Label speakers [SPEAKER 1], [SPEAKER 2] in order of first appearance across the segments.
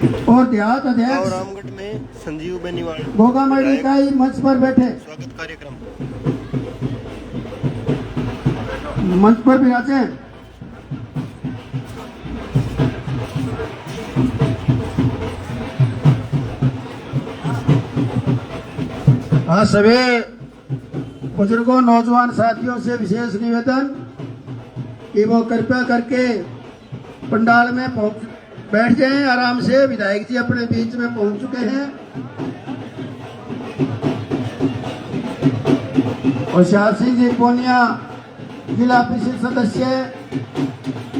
[SPEAKER 1] और देहात अध्यक्ष
[SPEAKER 2] रामगढ़ में संजीव बेनीवाल
[SPEAKER 1] गोगामढ़ इकाई मंच पर बैठे।
[SPEAKER 2] स्वागत कार्यक्रम
[SPEAKER 1] मंच पर विराजे। हाँ, सभी बुजुर्गों नौजवान साथियों से विशेष निवेदन कि वो कृपया करके पंडाल में बैठ जाएं आराम से। विधायक जी अपने बीच में पहुंच चुके हैं और शाह सिंह जी पोनिया जिला परिषद सदस्य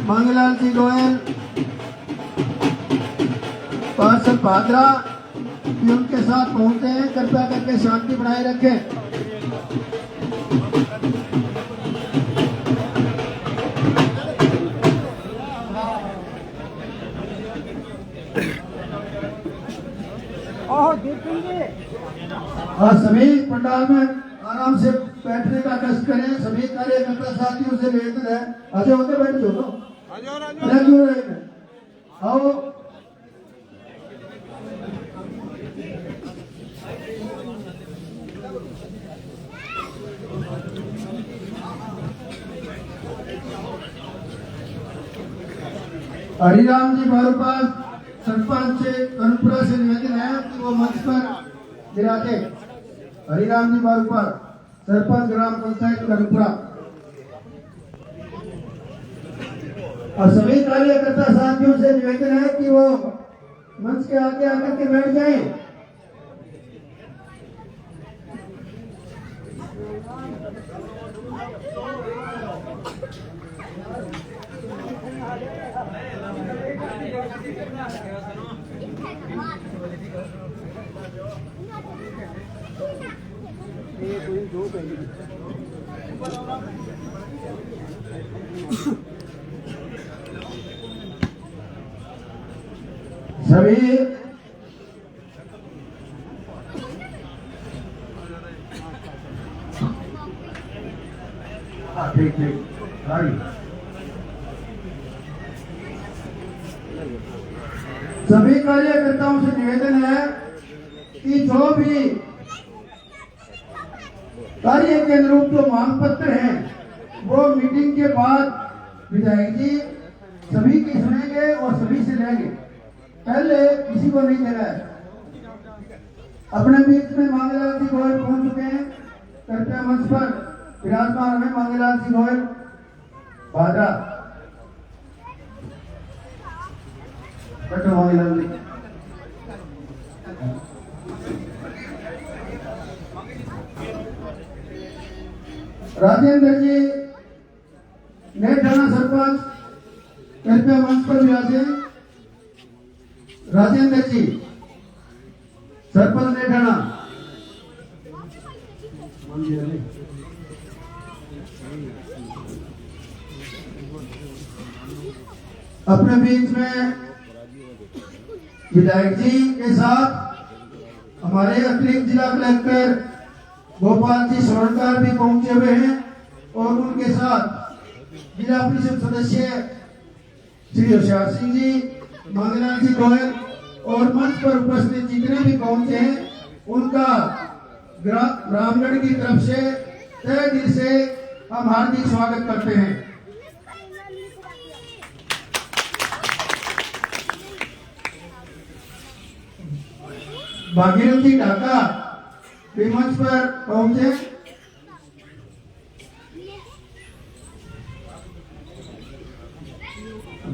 [SPEAKER 1] मांगलाल जी गोयल पार्षद भादरा भी उनके साथ पहुंचते हैं। कृपया करके शांति बनाए रखें। और सभी पंडाल में आराम से बैठने का कष्ट करें। सभी कार्यकर्ता साथियों से निवेदन है, आगे होते बैठ जाओ। आओ हरिराम जी बारूपाल सरपंच कनपुरा से निवेदन है कि वो मंच पर विराजे। हरिराम जी बारूपाल सरपंच ग्राम पंचायत कनपुरा और सभी कार्यकर्ता साथियों से निवेदन है कि वो मंच के आगे आकर के बैठ जाएं। सभी ठीक सभी कार्यकर्ताओं से निवेदन है कि जो भी कार्य के अनुरूप जो मांग पत्र हैं वो मीटिंग के बाद विधायक जी सभी की सुनेंगे और सभी से लेंगे। पहले किसी को नहीं देना है। अपने बीच में मांगलाल जी गोयल पहुंच चुके हैं। कृपया मंच पर विराजमान है मांगलाल जी गोयल भादरा। बैठो मांगलाल जी। राजेंद्र जी नेठाना सरपंच कृपया मंच पर विराजे। राजेंद्र जी सरपंच नेठाना। अपने बीच में विधायक जी के साथ हमारे अतिरिक्त जिला कलेक्टर गोपाल जी स्वर्णकार भी पहुंचे हुए हैं और उनके साथ जिला परिषद सदस्य श्री शाह सिंह जी मांगलाल जी गोयल और मंच पर उपस्थित जितने भी पहुंचे हैं उनका रामगढ़ की तरफ से तहे दिल से हम हार्दिक स्वागत करते हैं। भागीरथी ढाका भी मंच पर पहुंचे।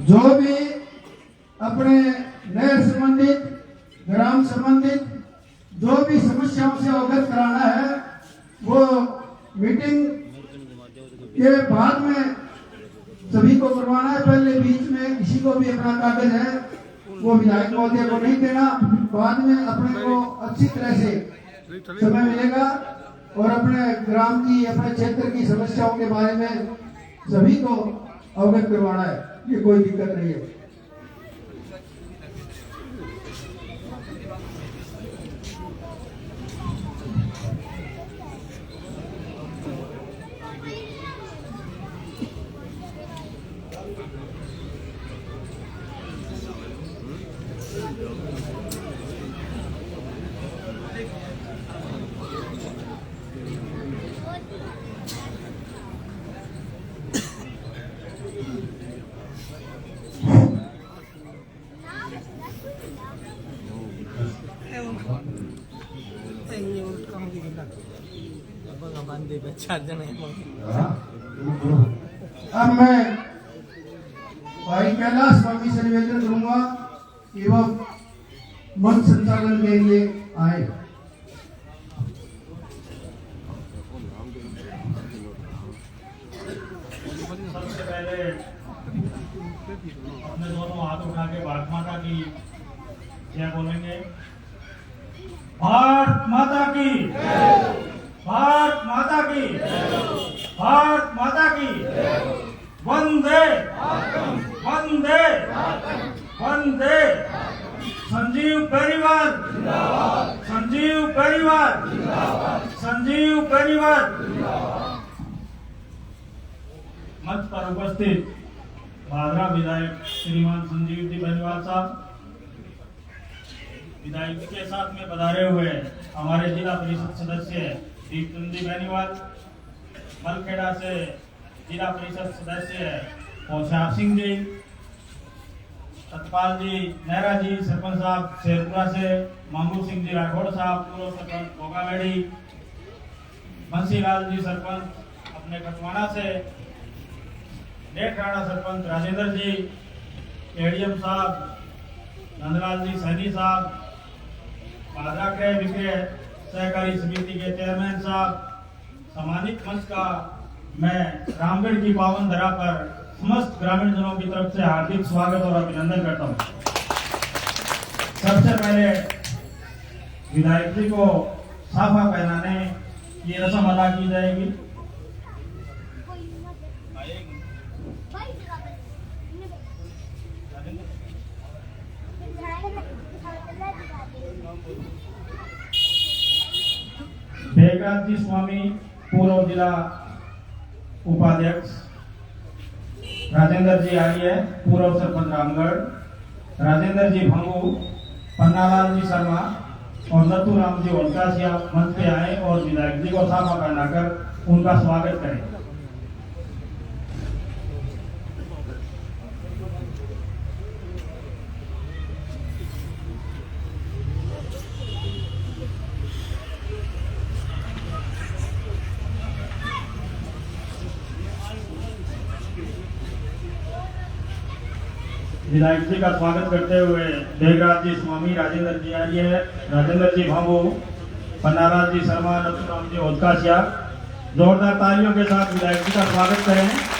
[SPEAKER 1] जो भी अपने नहर संबंधित ग्राम संबंधित जो भी समस्याओं से अवगत कराना है वो मीटिंग के बाद में सभी को करवाना है। पहले बीच में किसी को भी अपना कागज है वो विधायक महोदय को नहीं देना। बाद में अपने को अच्छी तरह से समय मिलेगा और अपने ग्राम की अपने क्षेत्र की समस्याओं के बारे में सभी को अवगत करवाना है। ये कोई दिक्कत नहीं है। अब मैं भाई कैलाश स्वामी से निवेदन करूंगा कि वह मंच संचालन के लिए आए।
[SPEAKER 3] सबसे पहले अपने दोनों हाथ उठा के भारत माता की जय बोलेंगे। भारत माता की, भारत माता की, भारत माता की, वंदे वंदे वंदे। संजीव परिवार, संजीव परिवार, संजीव परिवार। मंच पर उपस्थित भादरा विधायक श्रीमान संजीव जी बेनीवाल साहब, विधायक के साथ में पधारे हुए हमारे जिला परिषद सदस्य दीपचंद जी बेनीवाल, मलखेड़ा से जिला परिषद सदस्य होशियार सिंह जी, सतपाल जी नेहरा जी, सरपंच साहब शेरपुरा से मामू सिंह जी राठौड़ साहब, पूर्व सरपंच भोगावेड़ी, बंसीलाल जी सरपंच अपने कटवाड़ा से, नेट राणा सरपंच राजेंद्र जी, एडीएम साहब नंदलाल जी सैनी साहब, भादरा क्रय विक्रय सहकारी समिति के चेयरमैन साहब, सम्मानित मंच का मैं रामगढ़ की पावन धरा पर समस्त ग्रामीण जनों की तरफ से हार्दिक स्वागत और अभिनंदन करता हूँ। सबसे पहले विधायक जी को साफा पहनाने की रस्म अदा की जाएगी। बेगराज जी स्वामी पूर्व जिला उपाध्यक्ष, राजेंद्र जी आर्य पूर्व सरपंच रामगढ़, राजेंद्र जी भंगू, पन्नालाल जी शर्मा और नथुराम जी ओलकासिया मंच पे आए और विधायक जी को साफा पहनाकर उनका स्वागत करें। विधायक जी का स्वागत करते हुए बेगराज जी स्वामी, राजेंद्र जी आर्य, राजेंद्र जी भांगू, पन्नालाल जी शर्मा, नथुराम जी ओलकासिया, जोरदार तालियों के साथ विधायक जी का स्वागत करें।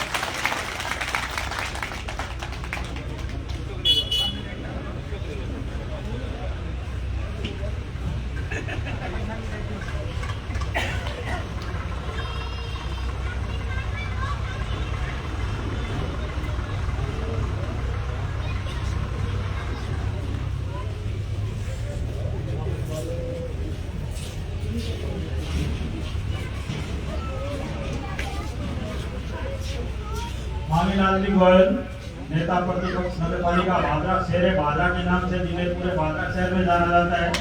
[SPEAKER 3] मामीलाल जी गोयल, नेता प्रतिपक्ष नगरपालिका भादरा, शेरे भादरा के नाम से जिन्हें पूरे भादरा शहर में जाना जाता है,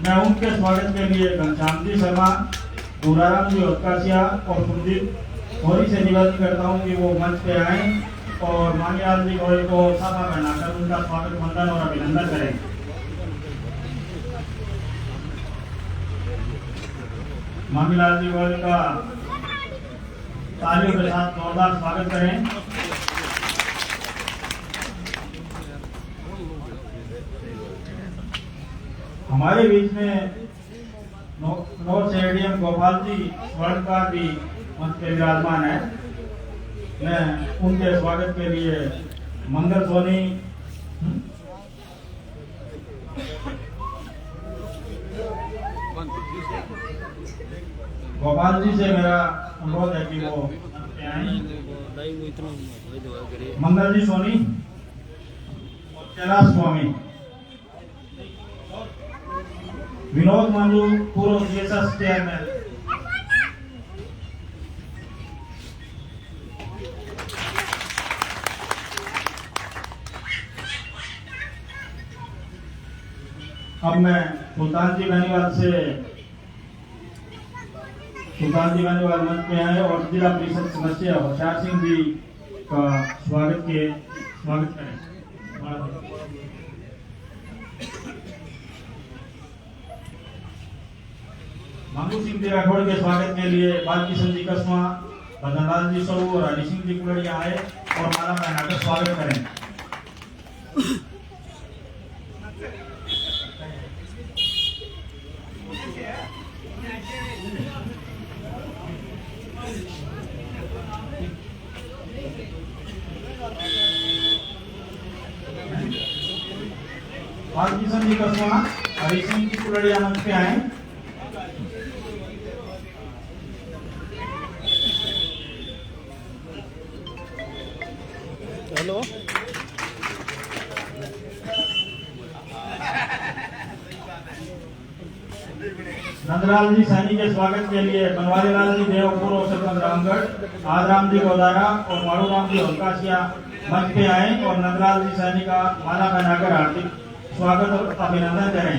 [SPEAKER 3] मैं उनके स्वागत के लिए घनश्याम जी शर्मा, दूराराम जी ओलकासिया और कुलदीप होरी से निवेदन करता हूं कि वो मंच पे आए और मामीलाल जी गोयल को साफा पहनाकर उनका स्वागत, वंदन और अभिनंदन करें। मामीलाल जी गोयल का तालियों के साथ जोरदार स्वागत करें। हमारे बीच में नॉर्थ से एडीएम गोपाल जी स्वर्णकार भी मंच पे विराजमान है। मैं उनके स्वागत के लिए मंगल सोनी, गोपाल जी से मेरा अनुरोध है कि वो आए। मंगल जी सोनी और कैलाश स्वामी, विनोद मांझू पूर्व सीएसएस चेयरमैन, अब मैं सुल्तान जी बेनीवाल मंच पे आए और जिला परिषद सदस्य होशियार सिंह जी का स्वागत करें। मांगू सिंह जी राठौड़ के स्वागत के लिए बालकिशन जी कसवा, भजनलाल जी सऊ और हरि सिंह जी कुलड़िया आए और माला पहनाकर स्वागत करें। बालकिशन जी कसवा, हरि सिंह जी कुलड़िया मंच पे आए।
[SPEAKER 2] हेलो
[SPEAKER 3] नंदलाल जी सैनी के स्वागत के लिए बनवारी लाल जी देवपुर और सरपंच रामगढ़, आदराम जी गोदारा और मारूराम जी होलकासिया मंच पे आए और नंदलाल जी सैनी का माला पहनाकर हार्दिक स्वागत और अभिनंदन करें।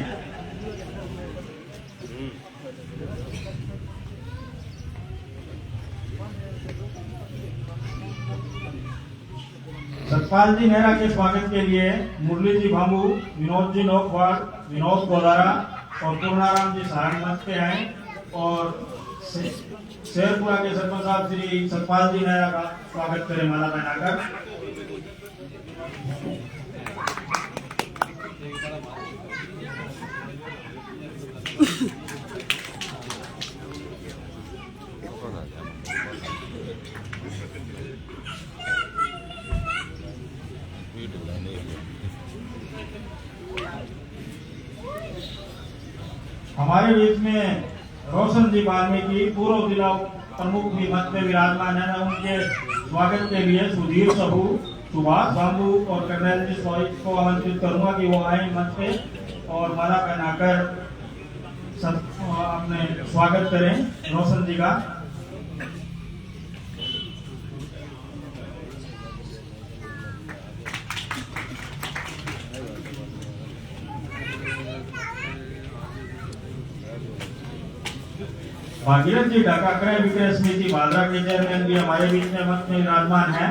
[SPEAKER 3] सतपाल जी नेहरा के स्वागत के लिए मुरली जी भामू, विनोद जी नोकवाड़, विनोद गोदारा और पूर्णाराम जी सहारण मंच पे आए और शेरपुरा के सरपंच साहब श्री सतपाल जी नेहरा का स्वागत करें माला पहनाकर। हमारे बीच में रोशन जी वाल्मीकि पूर्व जिला प्रमुख भी मंच पे विराजमान है। उनके स्वागत के लिए सुधीर सबू, सुभाष बाबू और कर्नल जी सोई को आमंत्रित करूंगा कि वो आए मंच पे और माला पहनाकर अपने स्वागत करें रोशन जी का। भागीरथ जी ढाका क्रय विक्रय समिति भादरा के चेयरमैन भी हमारे बीच में मंच में विराजमान है।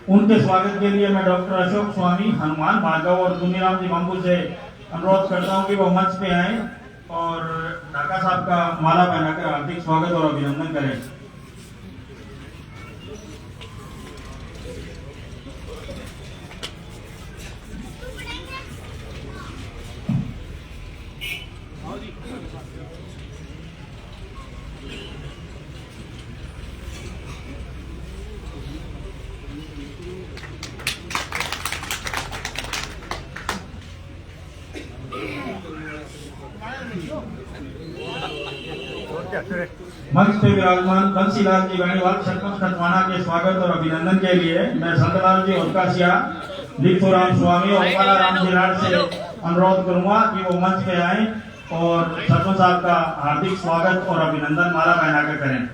[SPEAKER 3] उनके स्वागत के लिए मैं डॉक्टर अशोक स्वामी, हनुमान भार्गव और दुनिराम जी बम्बू से अनुरोध करता हूं कि वो मंच पे आए और ढाका साहब का माला पहनाकर हार्दिक स्वागत और अभिनंदन करें। मंच पे विराजमान बंसीलाल जी बेनीवाल सरपंच खतवाना के स्वागत और अभिनंदन के लिए मैं संतलाल जी होलकासिया, लिप्तुराम स्वामी और कालाराम जी राठ से अनुरोध करूंगा कि वो मंच पे आए और सरपंच साहब का हार्दिक स्वागत और अभिनंदन माला पहनाकर करें।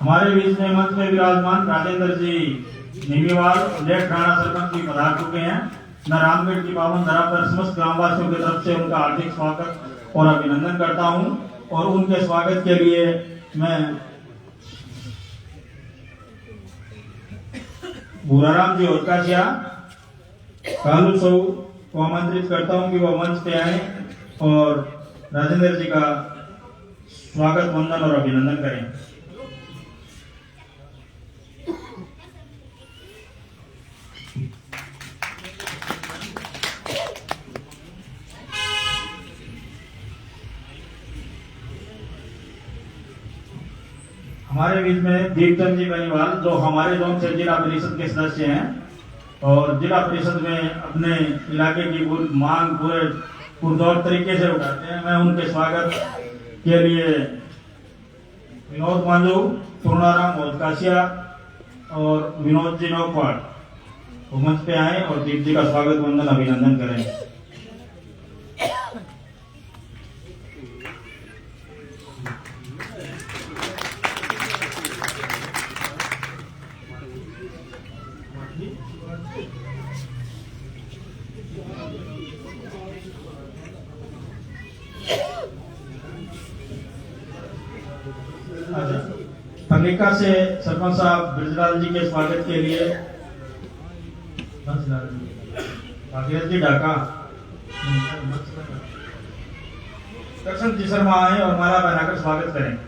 [SPEAKER 3] हमारे बीच में मंच में विराजमान राजेंद्र जी नीमीवाल लेट राणा सरपंच जी पधार चुके हैं। मैं रामगढ़ की पावन धरा पर समस्त ग्रामवासियों की तरफ से उनका हार्दिक स्वागत और अभिनंदन करता हूं और उनके स्वागत के लिए मैं भूराराम जी होलकासिया, कालू सऊ को आमंत्रित करता हूं कि वो मंच पे आए और राजेंद्र जी का स्वागत, वंदन और अभिनंदन करें। हमारे बीच में दीपचंद जी बेनीवाल जो हमारे जोन से जिला परिषद के सदस्य हैं और जिला परिषद में अपने इलाके की मांग पूरे पुरजोर तरीके से उठाते हैं। मैं उनके स्वागत के लिए विनोद मांझू, पूर्णाराम होलकासिया और विनोद जी नौकवाड़ मंच पे आए और दीप जी का स्वागत, वंदन, अभिनंदन करें। हरलिका से सरपंच साहब ब्रजलाल जी के स्वागत के लिए भागीरथ जी ढाका दर्शन जी शर्मा आए और माला पहनाकर स्वागत करें।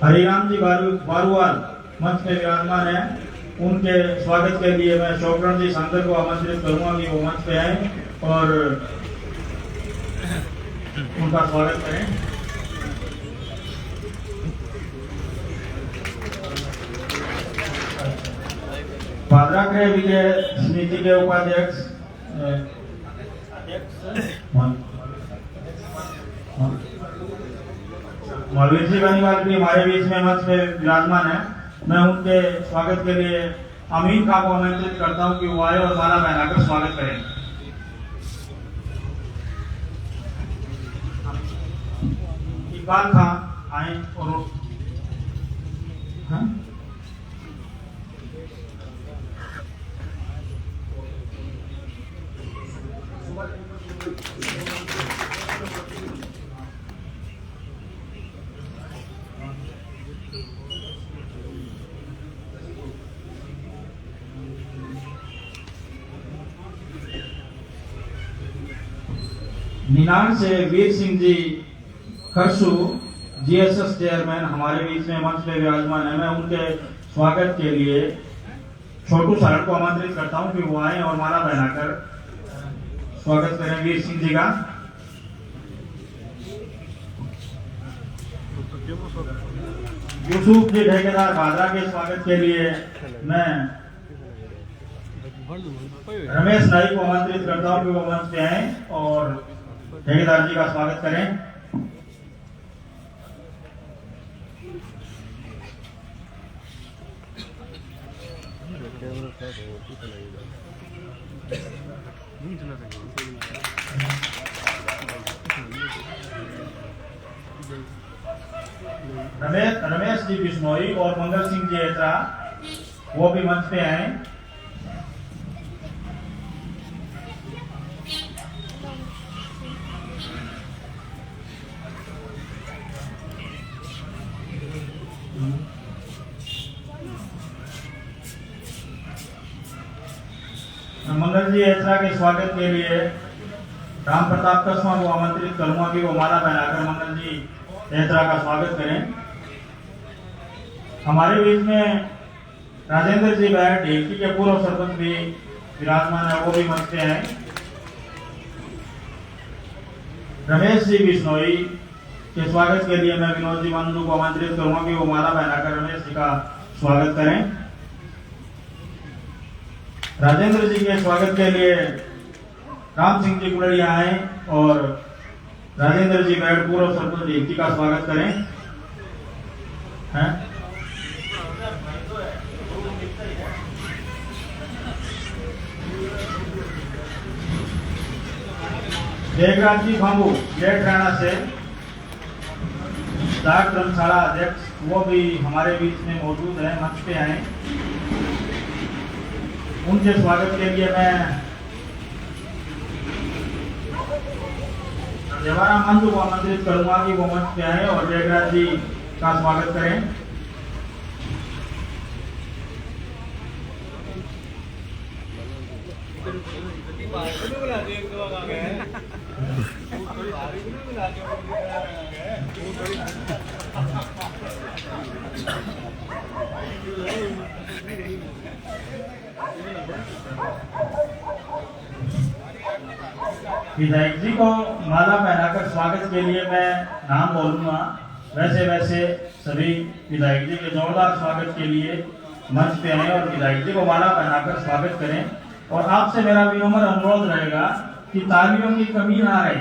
[SPEAKER 3] हरिराम जी बारूवाल मंच पे विराजमान है, उनके स्वागत के लिए मैं शोभरण जी सांगर को आमंत्रित करूंगा कि वो मंच पे आए और उनका स्वागत करें। पादरा के विजय समिति के उपाध्यक्ष महावीर जी बेनीवाल भी हमारे बीच में मंच पे विराजमान है। मैं उनके स्वागत के लिए अमीन खां को आमंत्रित करता हूं कि वो आए और माला पहनाकर स्वागत करें। इकबाल खां आए और निनान से वीर सिंह जी खरसू जीएसएस चेयरमैन हमारे बीच में मंच पे विराजमान है। मैं उनके स्वागत के लिए छोटू सारण को आमंत्रित करता हूं कि वो आए और माला पहनाकर स्वागत करें वीर सिंह जी का। यूसुफ जी ठेकेदार भादरा के स्वागत के लिए मैं रमेश नाई को आमंत्रित करता हूं कि वो मंच पे आए और ठेकेदार जी का स्वागत करें। रमेश जी बिश्नोई और मंगल सिंह जी ऐसा वो भी मंच पे आए। मंगल जी ऐसा के स्वागत के लिए राम प्रताप कस्मा को आमंत्रित करूंगा कि वो माला पहनाकर मंगल जी ऐसा का स्वागत करें। हमारे बीच में राजेंद्र जी बैठ ढेकी के पूर्व सरपंच भी विराजमान है, वो भी मंच पे हैं। रमेश जी बिश्नोई के स्वागत के लिए मैं विनोद जी बंधु को आमंत्रित करूंगा कि वो माला पहनाकर रमेश जी का स्वागत करें। राजेंद्र जी के स्वागत के लिए राम सिंह जी कुलड़िया आए और राजेंद्र जी बैठ पूर्व सरपंच ढेकी का स्वागत करें। जयराज जी भांबू जेठ राणा से डाक धर्मशाला अध्यक्ष वो भी हमारे बीच में मौजूद है, मंच पे आए। उनके स्वागत के लिए मैं जवाहर मंजू को आमंत्रित करूंगा कि वो मंच पे आए और जयराज जी का स्वागत करें। विधायक जी को माला पहनाकर स्वागत के लिए मैं नाम बोलूंगा। वैसे सभी विधायक जी के जोरदार स्वागत के लिए मंच पे आए और विधायक जी को माला पहनाकर स्वागत करें। और आपसे मेरा विनम्र अनुरोध रहेगा कि तालियों की कमी ना रहे।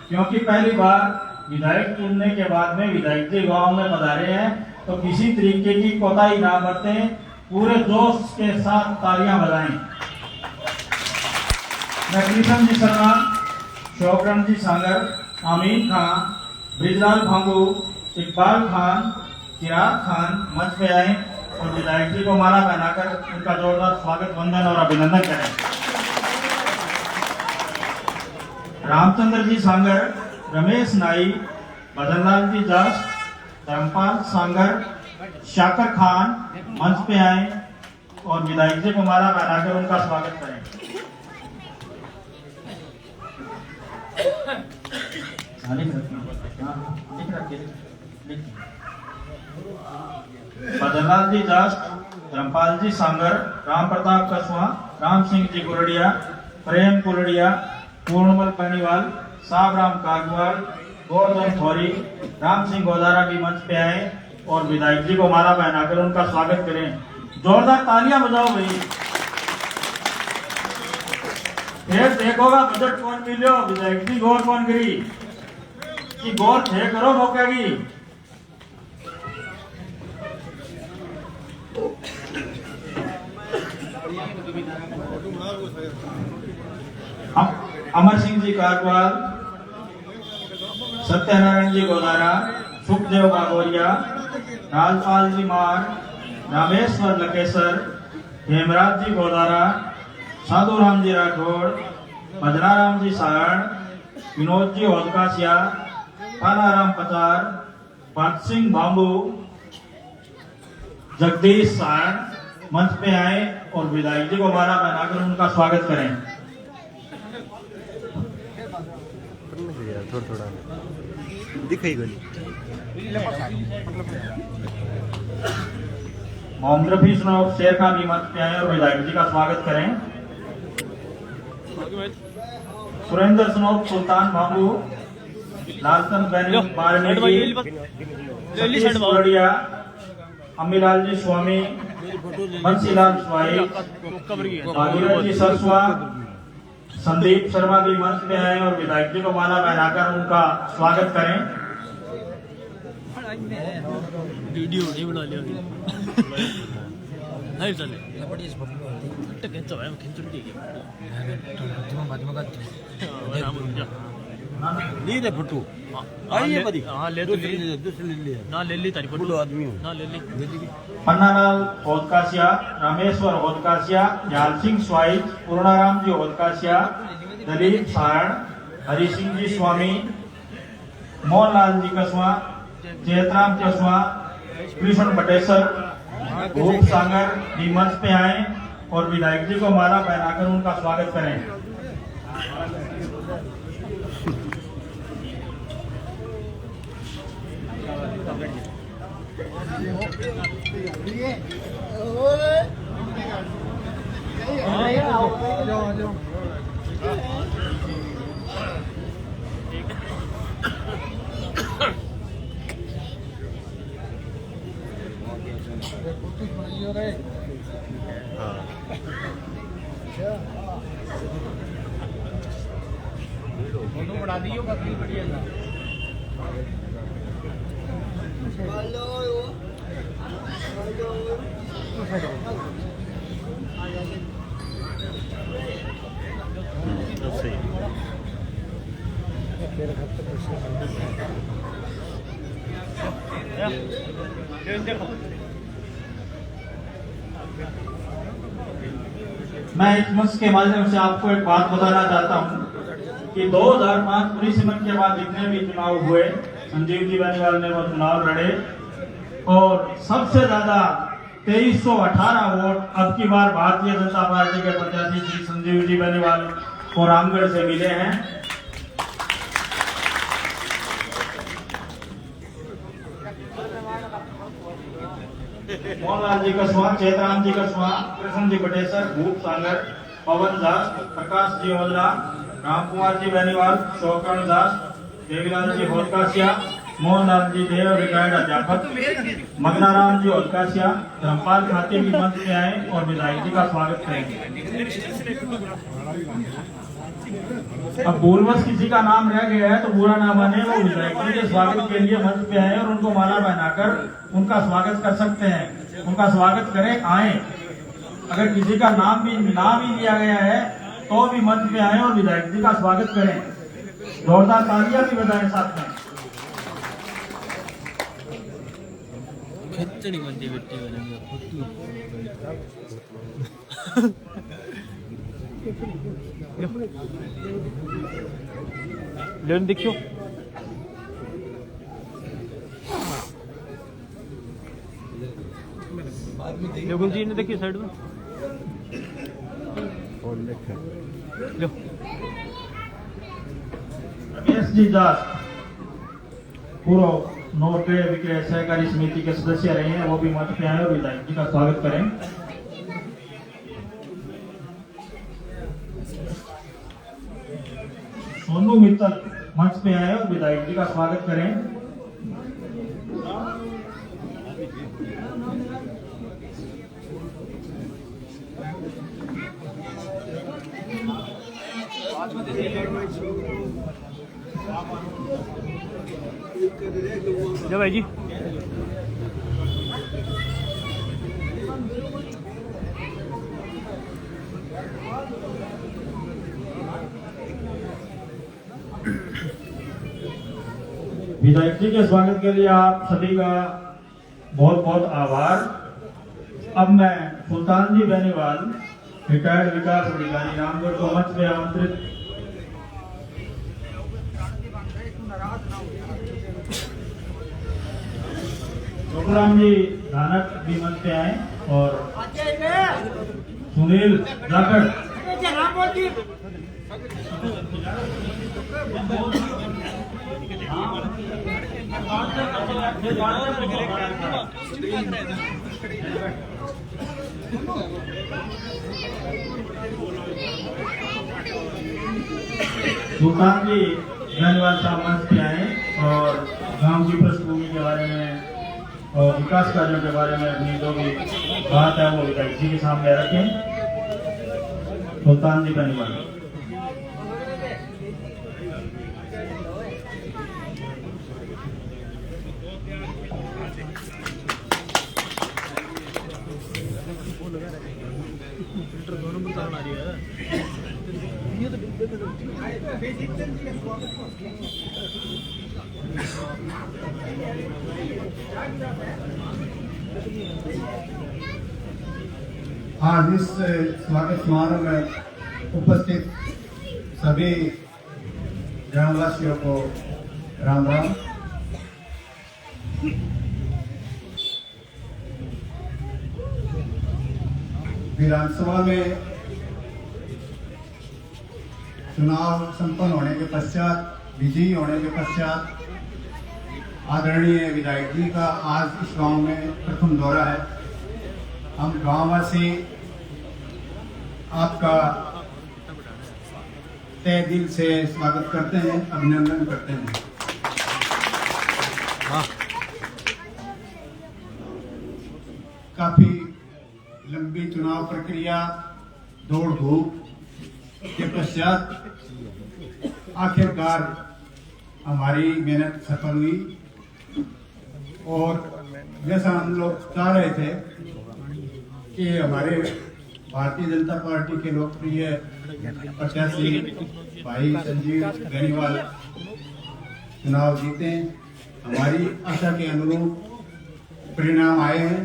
[SPEAKER 3] क्योंकि पहली बार विधायक चुनने के बाद में विधायक जी गांव में पधारे हैं, तो किसी तरीके की कोताही ना बरतें, पूरे जोश के साथ तालियां बजाएं। मैं कृष्ण जी शर्मा, शौकरण जी सागर, आमीन खान, ब्रिजलाल भांगू, इकबाल खान, चिराग खान मंच पे आए और विधायक जी को माला पहनाकर उनका जोरदार स्वागत, वंदन और अभिनंदन करें। रामचंद्र जी सांगर, रमेश नाई, भजनलाल जी दास, धर्मपाल सांगर, शाकर खान मंच पे आए और विधायक जी को माला पहनाकर उनका स्वागत करें। भजनलाल जी दास, धर्मपाल जी सांगर, राम प्रताप कसवा, राम सिंह जी कुलड़िया, प्रेम कुलड़िया, पूर्णमल पानीवाल, साब राम कागवाल, गोवर्धन थौरी, राम सिंह गोदारा भी मंच पे आए और विधायक जी को माला पहनाकर उनका स्वागत करें। जोरदार तालियां बजाओ भाई। फिर देखोगा बजट कौन मिलो, विधायक जी गौर कौन करी कि गौर थे करो मौके की। अमर सिंह जी कागवाल, सत्यनारायण जी गोदारा, सुखदेव बागोरिया, राजपाल जी मार, रामेश्वर लकेसर, हेमराज जी गोदारा, साधु राम जी राठौड़, भजनाराम जी सारण, विनोद जी होदकासिया, कानाराम पचार, भक्त सिंह बांबू, जगदीश सारण मंच पे आए और विधायक जी को माला पहनाकर उनका स्वागत करें।
[SPEAKER 2] थोड़ा दिखाई गई।
[SPEAKER 3] मोहम्मद रफी सनोफ शेर खान भी मंच पे आए और विधायक जी का स्वागत करें। सुरेंद्र सनोफ सुल्तान बाबू, लालचंद बैनिया, अम्मीलाल जी स्वामी, बंसीलाल स्वाई, भागीरथ जी सरस्वा, संदीप शर्मा भी मंच पे आए और विधायक जी को माला पहनाकर उनका स्वागत करें।
[SPEAKER 4] वीडियो नहीं बना लिया नहीं चले खिंचो है खिंचो ली दे फोटो आइए बदी हां ले तो दूसरी ले ना ले ली तारी फोटो आदमी ना ले ली
[SPEAKER 3] पन्नालाल होदकासिया, रामेश्वर होदकासिया, याल सिंह स्वाई, पूर्णाराम जी होदकासिया, दलीप सारण, हरि सिंह जी स्वामी, मोहनलाल जी कसवा, चेतराम कसवा, कृष्ण बटेसर, भूप सागर भी मंच पे आए और विधायक जी को माला पहनाकर उनका स्वागत करें।
[SPEAKER 4] बना दियो बकरी बढ़िया
[SPEAKER 3] मैं इस मंच के माध्यम से आपको एक बात बताना चाहता हूं कि 2005 पुलिस मन के बाद जितने भी चुनाव हुए, संजीव जी बेनीवाल ने वो चुनाव लड़े और सबसे ज्यादा 2318 वोट अब की बार भारतीय जनता पार्टी के प्रत्याशी श्री संजीव जी बेनीवाल को रामगढ़ से मिले हैं। मोहनलाल जी कसवा, चेतराम जी कसवा, कृष्ण जी बटेसर, भूप सागर, पवन दास, प्रकाश जी ओझला, राम कुमार जी बेनीवाल, शौकरण दास, देवीलाल जी होदकासिया, मोहनलाल जी देव रिटायर्ड अध्यापक, मगनाराम जी होदकासिया, धर्मपाल खाते भी मंच में आए और विधायक जी का स्वागत करेंगे। अब पूर्वज किसी का नाम रह गया है तो बुरा ना माने, वो विधायक जी के स्वागत के लिए मंच पे आए और उनको माला पहनाकर उनका स्वागत कर सकते हैं। उनका स्वागत करें, आए। अगर किसी का नाम भी लिया गया है तो भी मंच पे आए और विधायक जी का स्वागत करें। जोरदार तालियां भी बजाएं साथ में।
[SPEAKER 4] खिचड़ी बनती बेटी लेन देखियो लेकिन जी ने देखिए साइड में लो
[SPEAKER 3] रमेश जी दास पूर्व नौटे विक्रय सहकारी समिति के सदस्य रहे हैं, वो भी मंच पे आए और विधायक जी का स्वागत करें। सोनू मित्तल मंच पे आए और विधायक जी का स्वागत करें।
[SPEAKER 4] जय भाई जी
[SPEAKER 3] विधायक जी के स्वागत के लिए आप सभी का बहुत बहुत आभार। अब मैं सुल्तान जी बेनीवाल रिटायर्ड विकास अधिकारी रामगढ़ को मंच पे आमंत्रित। चोकराम जी धानक भी मंच पे आए और सुनील जाखड़ सुल्तान जी बेनीवाल साहब मंच पे आए और गांव की पृष्ठभूमि के बारे में और विकास कार्यों के बारे में अपनी जो भी बात है वो विधायक जी के सामने रखें। सुल्तान जी बेनीवाल।
[SPEAKER 1] आज इस स्वागत समारोह में उपस्थित सभी ग्रामवासियों को राम राम। विधानसभा में चुनाव संपन्न होने के पश्चात, विजयी होने के पश्चात आदरणीय विधायक जी का आज इस गांव में प्रथम दौरा है। हम गांववासी आपका तहे दिल से स्वागत करते हैं, अभिनंदन करते हैं। काफी लंबी चुनाव प्रक्रिया, दौड़ धूप के पश्चात आखिरकार हमारी मेहनत सफल हुई और जैसा हम लोग चाह रहे थे कि हमारे भारतीय जनता पार्टी के लोकप्रिय प्रत्याशी भाई संजीव बेनीवाल चुनाव जीते। हमारी आशा के अनुरूप परिणाम आए हैं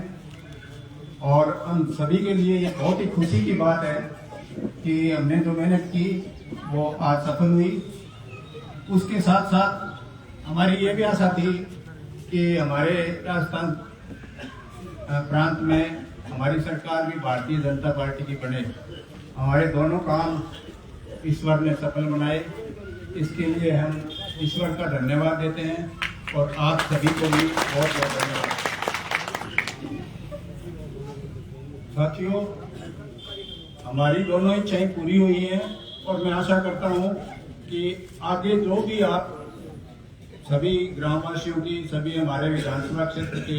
[SPEAKER 1] और हम सभी के लिए ये बहुत ही खुशी की बात है कि हमने जो मेहनत की वो आज सफल हुई। उसके साथ साथ हमारी ये भी आशा थी कि हमारे राजस्थान प्रांत में हमारी सरकार भी भारतीय जनता पार्टी की बने। हमारे दोनों काम ईश्वर ने सफल बनाए, इसके लिए हम ईश्वर का धन्यवाद देते हैं और आप सभी को भी बहुत बहुत धन्यवाद। साथियों, हमारी दोनों इच्छाएं पूरी हुई हैं और मैं आशा करता हूं कि आगे जो भी आप सभी ग्रामवासियों की, सभी हमारे विधानसभा क्षेत्र के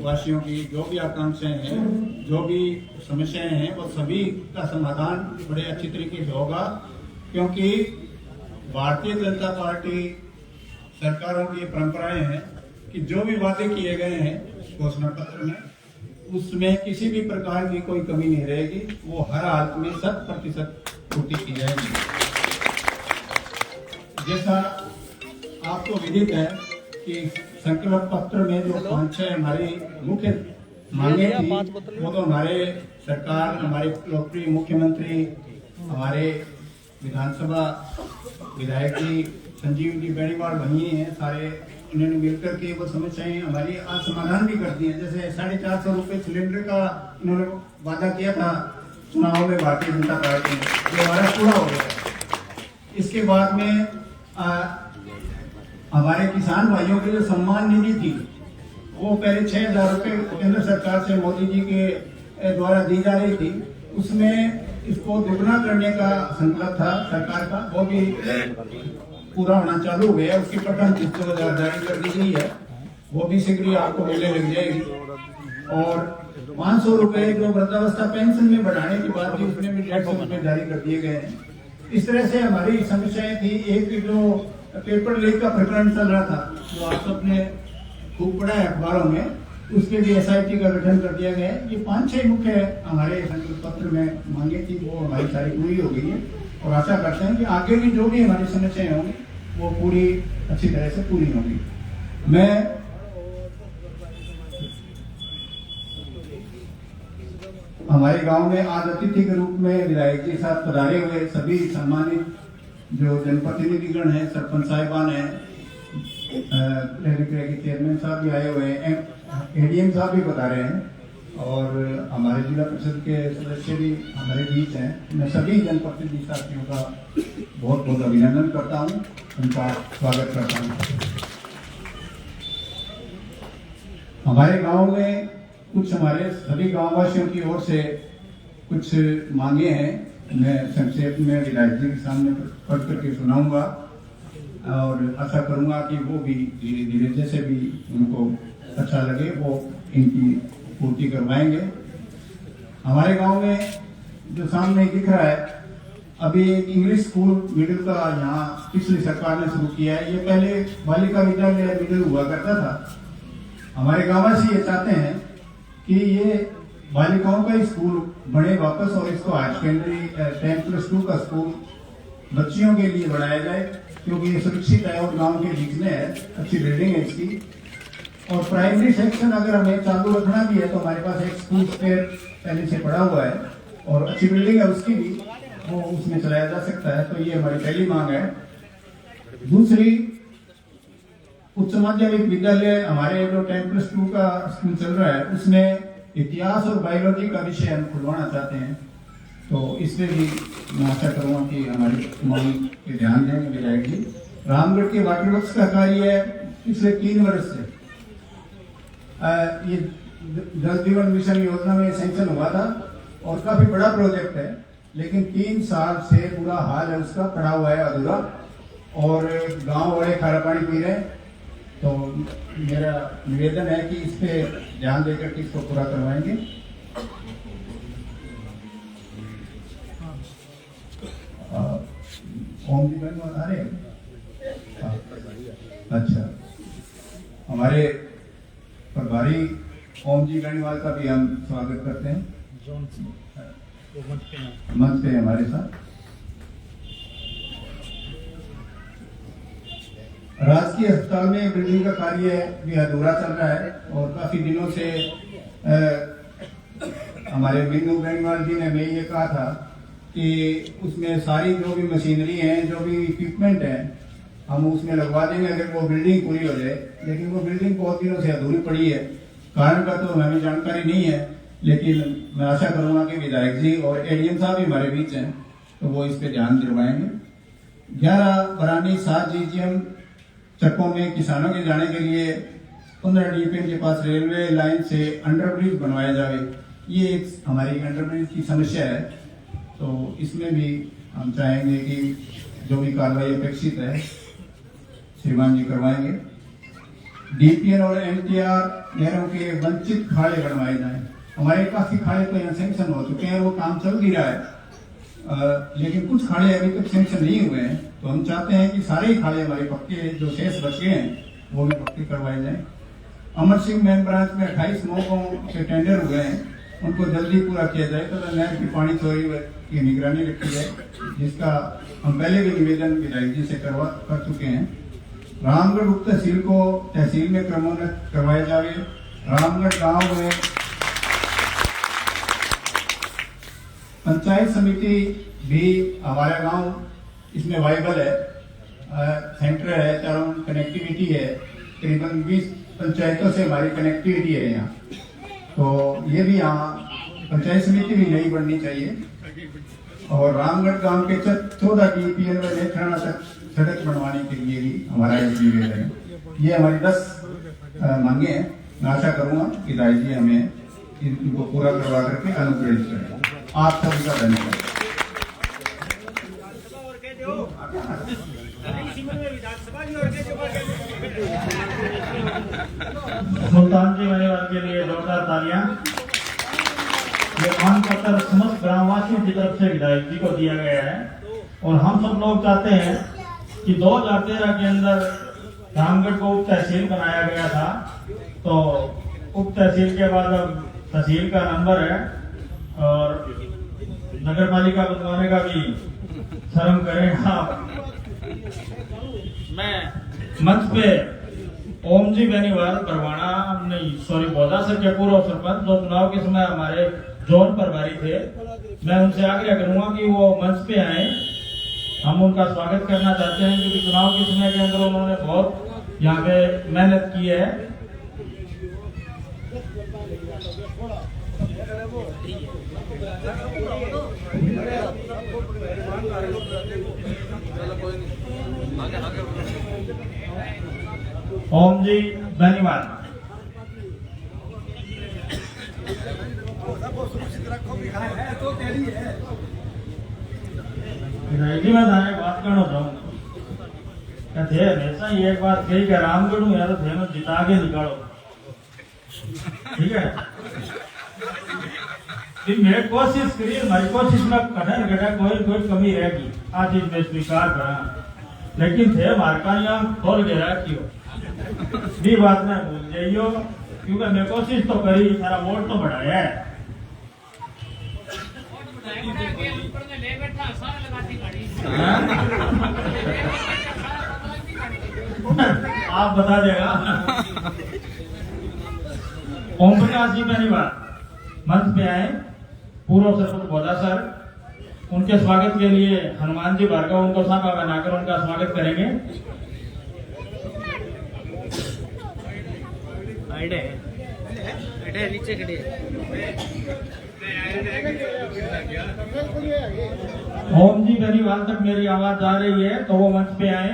[SPEAKER 1] वासियों की जो भी आकांक्षाएं हैं, जो भी समस्याएं हैं, वो सभी का समाधान बड़े अच्छी तरीके से होगा
[SPEAKER 5] क्योंकि भारतीय जनता पार्टी सरकारों की परंपराएं हैं कि जो भी वादे किए गए हैं घोषणा पत्र में, उसमें किसी भी प्रकार की कोई कमी नहीं रहेगी। वो हर हालत में 100% पूर्ति की जाएगी। जैसा आपको विदित है कि संकल्प पत्र में जो 5-6 हमारी मुख्य मांगे थी, वो तो हमारे सरकार, हमारे लोकप्रिय मुख्यमंत्री, हमारे विधानसभा विधायक जी संजीव जी बेनीवाल वही हैं, सारे इन्होंने मिलकर के वो समस्याएं हमारी आज समाधान भी कर दी है। जैसे 450 रुपए सिलेंडर का इन्होंने वादा किया था चुनाव में भारतीय जनता पार्टी ने, जो हमारा पूरा हो गया। इसके बाद में हमारे किसान भाइयों के जो सम्मान निधि थी, वो पहले 6000 रुपए केंद्र सरकार से मोदी जी के द्वारा दी जा रही थी, उसमें इसको दुगना करने का संकल्प था सरकार का, वो भी पूरा होना चालू हो गया। उसकी प्रथम किस्त जारी कर दी गई है, वो भी शीघ्र ही आपको मिलने लग जाएगी। और 500 रुपए जो वृद्धावस्था पेंशन में बढ़ाने की बात थी, उसमें भी 150 रुपए जारी कर दिए गए हैं। इस तरह से हमारी समस्याएं थी। एक जो पेपर लीक का प्रकरण चल रहा था, जो आप सबने खूब पढ़ा है अखबारों में, उसके लिए SIT का गठन कर दिया गया है। ये 5-6 मुख्य हमारे संकल्प पत्र में मांगे थी, वो हमारी सारी पूरी हो गई है। और आशा करते हैं कि आगे भी जो भी हमारी समस्याएं होंगी वो पूरी अच्छी तरह से पूरी होंगी। मैं हमारे गांव में आज अतिथि के रूप में विधायक जी साथ पधारे हुए सभी सम्मानित जो जनप्रतिनिधिगण हैं, सरपंच साहिबान हैं, के चेयरमैन साहब भी आए हुए हैं, ADM साहब भी बता रहे हैं, और हमारे जिला परिषद के सदस्य भी हमारे बीच हैं। मैं सभी जनप्रतिनिधि साथियों का बहुत बहुत अभिनंदन करता हूं, उनका स्वागत करता हूं। हमारे गांव में कुछ हमारे सभी गांववासियों की ओर से कुछ मांगे हैं, मैं संक्षेप में विधायक जी के सामने पढ़ करके सुनाऊंगा और आशा करूंगा कि वो भी धीरे धीरे जैसे भी उनको अच्छा लगे वो इनकी पूर्ति करवाएंगे। हमारे गांव में जो सामने दिख रहा है, अभी एक इंग्लिश स्कूल मिडिल का यहाँ पिछली सरकार ने शुरू किया है। ये पहले बालिका विद्यालय मिडिल हुआ करता था। हमारे गांववासी ये चाहते हैं कि ये बालिकाओं का स्कूल बने वापस, और इसको हायर सेकेंडरी 10+2 का स्कूल बच्चियों के लिए बनाया जाए, क्योंकि ये सुरक्षित है और गांव के बीच में है, अच्छी बिल्डिंग है इसकी। और प्राइमरी सेक्शन अगर हमें चालू रखना भी है तो हमारे पास एक स्कूल स्पेयर पहले से पड़ा हुआ है और अच्छी बिल्डिंग है उसकी भी, वो उसमें चलाया जा सकता है। तो ये हमारी पहली मांग है। दूसरी, उच्च माध्यमिक विद्यालय हमारे जो 10+2 का स्कूल चल रहा है, उसमें इतिहास और बायोलॉजी का विषय हम खुलवाना चाहते हैं। तो इसमें भी मैं आशा करूंगा कि हमारी मांग पे ध्यान देंगे विधायक जी। रामगढ़ के वाटर वर्क्स का कार्य पिछले 3 वर्ष से ये जल जीवन मिशन योजना में सैंक्शन हुआ था और काफी बड़ा प्रोजेक्ट है, लेकिन 3 साल से बुरा हाल है उसका, पड़ा हुआ है अधूरा, और गांव वाले खारा पानी पी रहे हैं। तो मेरा निवेदन है कि इस पे ध्यान देकर के इसको पूरा करवाएंगे। ओम जी बहन आ रहे हैं? अच्छा, हमारे प्रभारी ओम जी गणवाल का भी हम स्वागत करते हैं, मंच पे हमारे साथ। राजकीय अस्पताल में बिल्डिंग का कार्य भी अधूरा चल रहा है और काफी दिनों से हमारे मीनू गणवाल जी ने मैं ये कहा था कि उसमें सारी जो भी मशीनरी है, जो भी इक्विपमेंट है, हम उसमें लगवा देंगे अगर वो बिल्डिंग पूरी हो जाए। लेकिन वो बिल्डिंग बहुत दिनों से अधूरी पड़ी है, कारण का तो हमें जानकारी नहीं है, लेकिन मैं आशा करूंगा कि विधायक जी और ADM साहब भी हमारे बीच हैं तो वो इस पे ध्यान दिलवाएंगे। 11 बरानी 7 GGM चक्कों में किसानों के जाने के लिए 15 DPM के पास रेलवे लाइन से अंडरब्रिज बनवाया जाए, ये एक हमारी अंडरब्रिज की समस्या है। तो इसमें भी हम चाहेंगे कि जो भी कार्रवाई अपेक्षित है श्रीमान जी करवाएंगे। DPN और MTR नहरों के वंचित खाड़े बनवाए जाए। हमारे काफी खाड़े तो यहाँ सैंक्शन हो चुके हैं, वो काम चल भी रहा है। लेकिन कुछ खाड़े अभी तक सेंक्शन नहीं हुए हैं, तो हम चाहते हैं कि सारे ही खाड़े हमारे पक्के जो शेष बचे हैं वो भी पक्के करवाए जाएं। अमर सिंह मेन ब्रांच में 28 मौकों से टेंडर हुए हैं, उनको जल्दी पूरा किया जाए तथा नहर की पानी चोरी की निगरानी रखी जाए, जिसका हम पहले भी निवेदन विधायक जी से कर चुके हैं। रामगढ़ उप तहसील को तहसील में क्रमोन्नत करवाया जाए। रामगढ़ गांव में पंचायत समिति भी हमारा गांव इसमें वाइबल है, सेंटर है, चारों कनेक्टिविटी है, करीबन 20 पंचायतों से हमारी कनेक्टिविटी है यहाँ, तो ये भी यहाँ पंचायत समिति भी नई बननी चाहिए। और रामगढ़ गांव के 14 DPL में नेथराना तक सड़क बनवाने के लिए भी हमारा एक निवेदन है। ये हमारी 10 मांगे हैं। मैं आशा करूंगा कि राय जी हमें इनको पूरा करवा करके अनुग्रहित करें। आप सभी का धन्यवाद।
[SPEAKER 3] सुल्तान जी मेहरबान के लिए जोरदार तालियां। ये मान पत्र समस्त ग्रामवासियों की तरफ से विधायक जी को दिया गया है और हम सब लोग चाहते हैं कि 2013 के अंदर रामगढ़ को उप तहसील बनाया गया था, तो उप तहसील के बाद अब तहसील का नंबर है और नगर पालिका बनवाने का भी शर्म करें आप। मैं मंच पे ओम जी बेनीवाल परवाना बौदासर के पूर्व सरपंच जो चुनाव के समय हमारे जोन प्रभारी थे, मैं उनसे आग्रह करूंगा कि वो मंच पे आए। हम उनका स्वागत करना चाहते हैं क्योंकि चुनाव के समय के अंदर उन्होंने बहुत यहाँ पे मेहनत की है। ओम जी धन्यवाद। जी मैं थाने बात करना चाहूंगा, थे हमेशा ही एक बात कही कि रामगढ़ में यार थे ना जिता के निकालो, ठीक है। मैं कोशिश करी, हमारी कोशिश में कठिन घटा कोई कमी रहेगी, आ चीज में स्वीकार करा, लेकिन थे मारकानिया खोल के रखियो भी बात ना भूल जाइयो, क्योंकि मैं कोशिश तो करी, सारा वोट तो बढ़ाया है। आप बता देगा। ओम प्रकाश जी पहली बार मंच पे आए, पूर्व सरपंच बौदासर, उनके स्वागत के लिए हनुमान जी भार्गव उनको सभा बनाकर उनका स्वागत करेंगे।
[SPEAKER 4] नीचे खड़े
[SPEAKER 3] ओम जी बेनीवाल तक मेरी आवाज जा रही है तो वो मंच पे आए।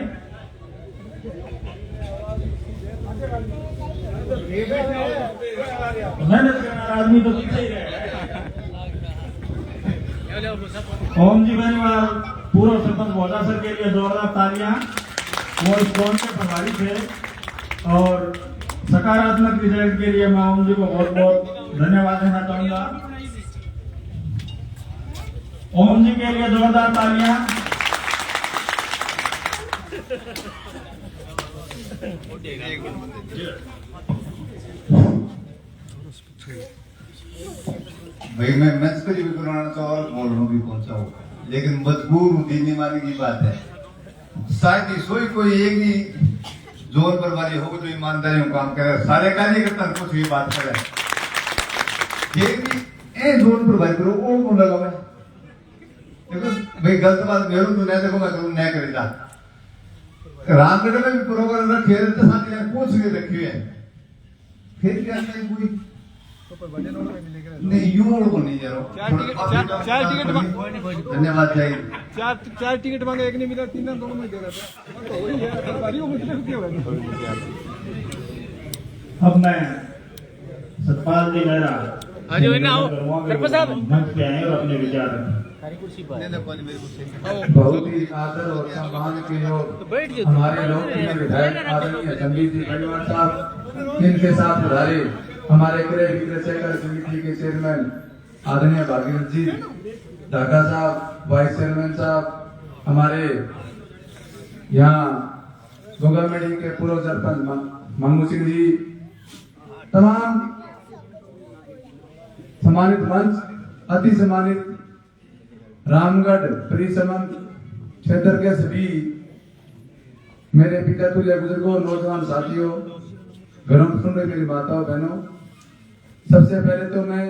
[SPEAKER 3] आदमी तो पीछे ही रहे। ओम जी बेनीवाल पूर्व सरपंच बौदासर के लिए जोरदार तालियां। वो इस जोन के प्रभारी थे और सकारात्मक रिजल्ट के लिए मैं ओम जी को बहुत बहुत धन्यवाद देना चाहूंगा। ओम जी के लिए जोरदार तालियां।
[SPEAKER 6] भाई मैं मंच पर भी करवाना चाहूँ और बोलना भी पहुंचाऊँ, लेकिन मजबूर हूँ, दीनी मानी की बात है। शायद ही सोई कोई एक ही जोर पर वाली हो जो ईमानदारी में काम करे, सारे कार्यकर्ता कुछ भी बात करे, एक भी ए जोर पर भाई करो वो कौन लगा मैं देखो भाई गलत बात मेरू तू नहीं देखो मैं करूँ नहीं करेगा। रामगढ़ में भी प्रोग्राम रखे तो साथ में पूछ के रखी है, फिर क्या कोई नहीं यूं को नहीं जा रहा।
[SPEAKER 7] चार टिकट
[SPEAKER 6] धन्यवाद चाहिए।
[SPEAKER 7] चार टिकट मांगे, एक नहीं मिला, तीन दोनों में दे रहा था।
[SPEAKER 3] अब मैं सतपाल जी मेहरा मंच पे आए और अपने विचार
[SPEAKER 6] बहुत ही आदर और सम्मान के जो हमारे लोकप्रिय विधायक आदरणीय जंगीर जी बेनीवाल साहब, इनके साथ पधारे हमारे क्रय विक्रय सहकारी समिति के चेयरमैन आदरणीय भागीरथ जी,
[SPEAKER 8] ढाका साहब, वाइस चेयरमैन साहब, हमारे यहाँ गोगामेड़ी के पूर्व सरपंच मंगू सिंह जी, तमाम सम्मानित मंच, अति सम्मानित रामगढ़ परिसमंद क्षेत्र के सभी मेरे पिता तुल्य बुजुर्गों, नौजवान साथियों, घरों में सुन रहे मेरी माताओं बहनों, सबसे पहले तो मैं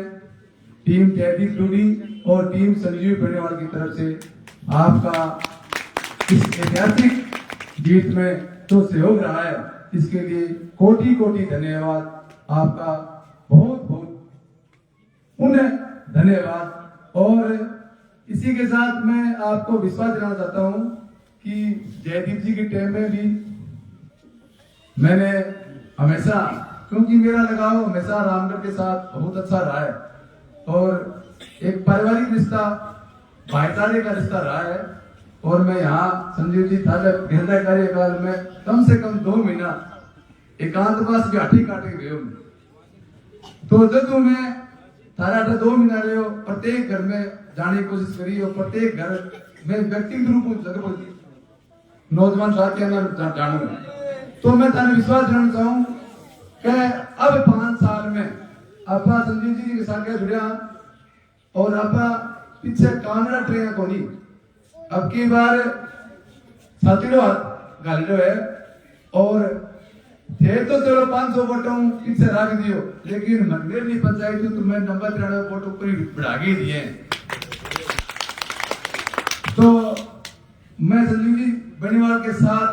[SPEAKER 8] टीम जयदीप डूडी और टीम संजीव बेनीवाल की तरफ से आपका इस ऐतिहासिक जीत में जो सहयोग रहा है इसके लिए कोटि कोटि धन्यवाद। आपका बहुत बहुत पुनः धन्यवाद। और इसी के साथ मैं आपको विश्वास दिलाना चाहता हूं कि जयदीप जी के टाइम में भी मैंने हमेशा, क्योंकि मेरा लगाव हमेशा रामगढ़ के साथ बहुत अच्छा रहा है और एक पारिवारिक रिश्ता, भाईचारे का रिश्ता रहा है। और मैं यहाँ संजीव जी था जब हृदय कार्यकाल में कम से कम 2 महीना एकांतवास की हाटी काटे गए, तो जब मैं थारा 2 महीना रहे हो, प्रत्येक घर में जाने की कोशिश करी और प्रत्येक घर में व्यक्तिगत रूप में जगह नौजवान साथियों में जानू, तो मैं ताने विश्वास दिलाना चाहूँ कि अब 5 साल में आपा संजीव जी के साथ जुड़िया और आपा पीछे कांगड़ा ट्रेन को नहीं, अब की बार साथीरो गालिडो है और थे तो चलो 500 वोटों पीछे रख दियो, लेकिन मंदिर पंचायत तो तुम्हें नंबर 93 वोट ऊपर बढ़ा के दिए। तो मैं संजीव जी बेनीवाल के साथ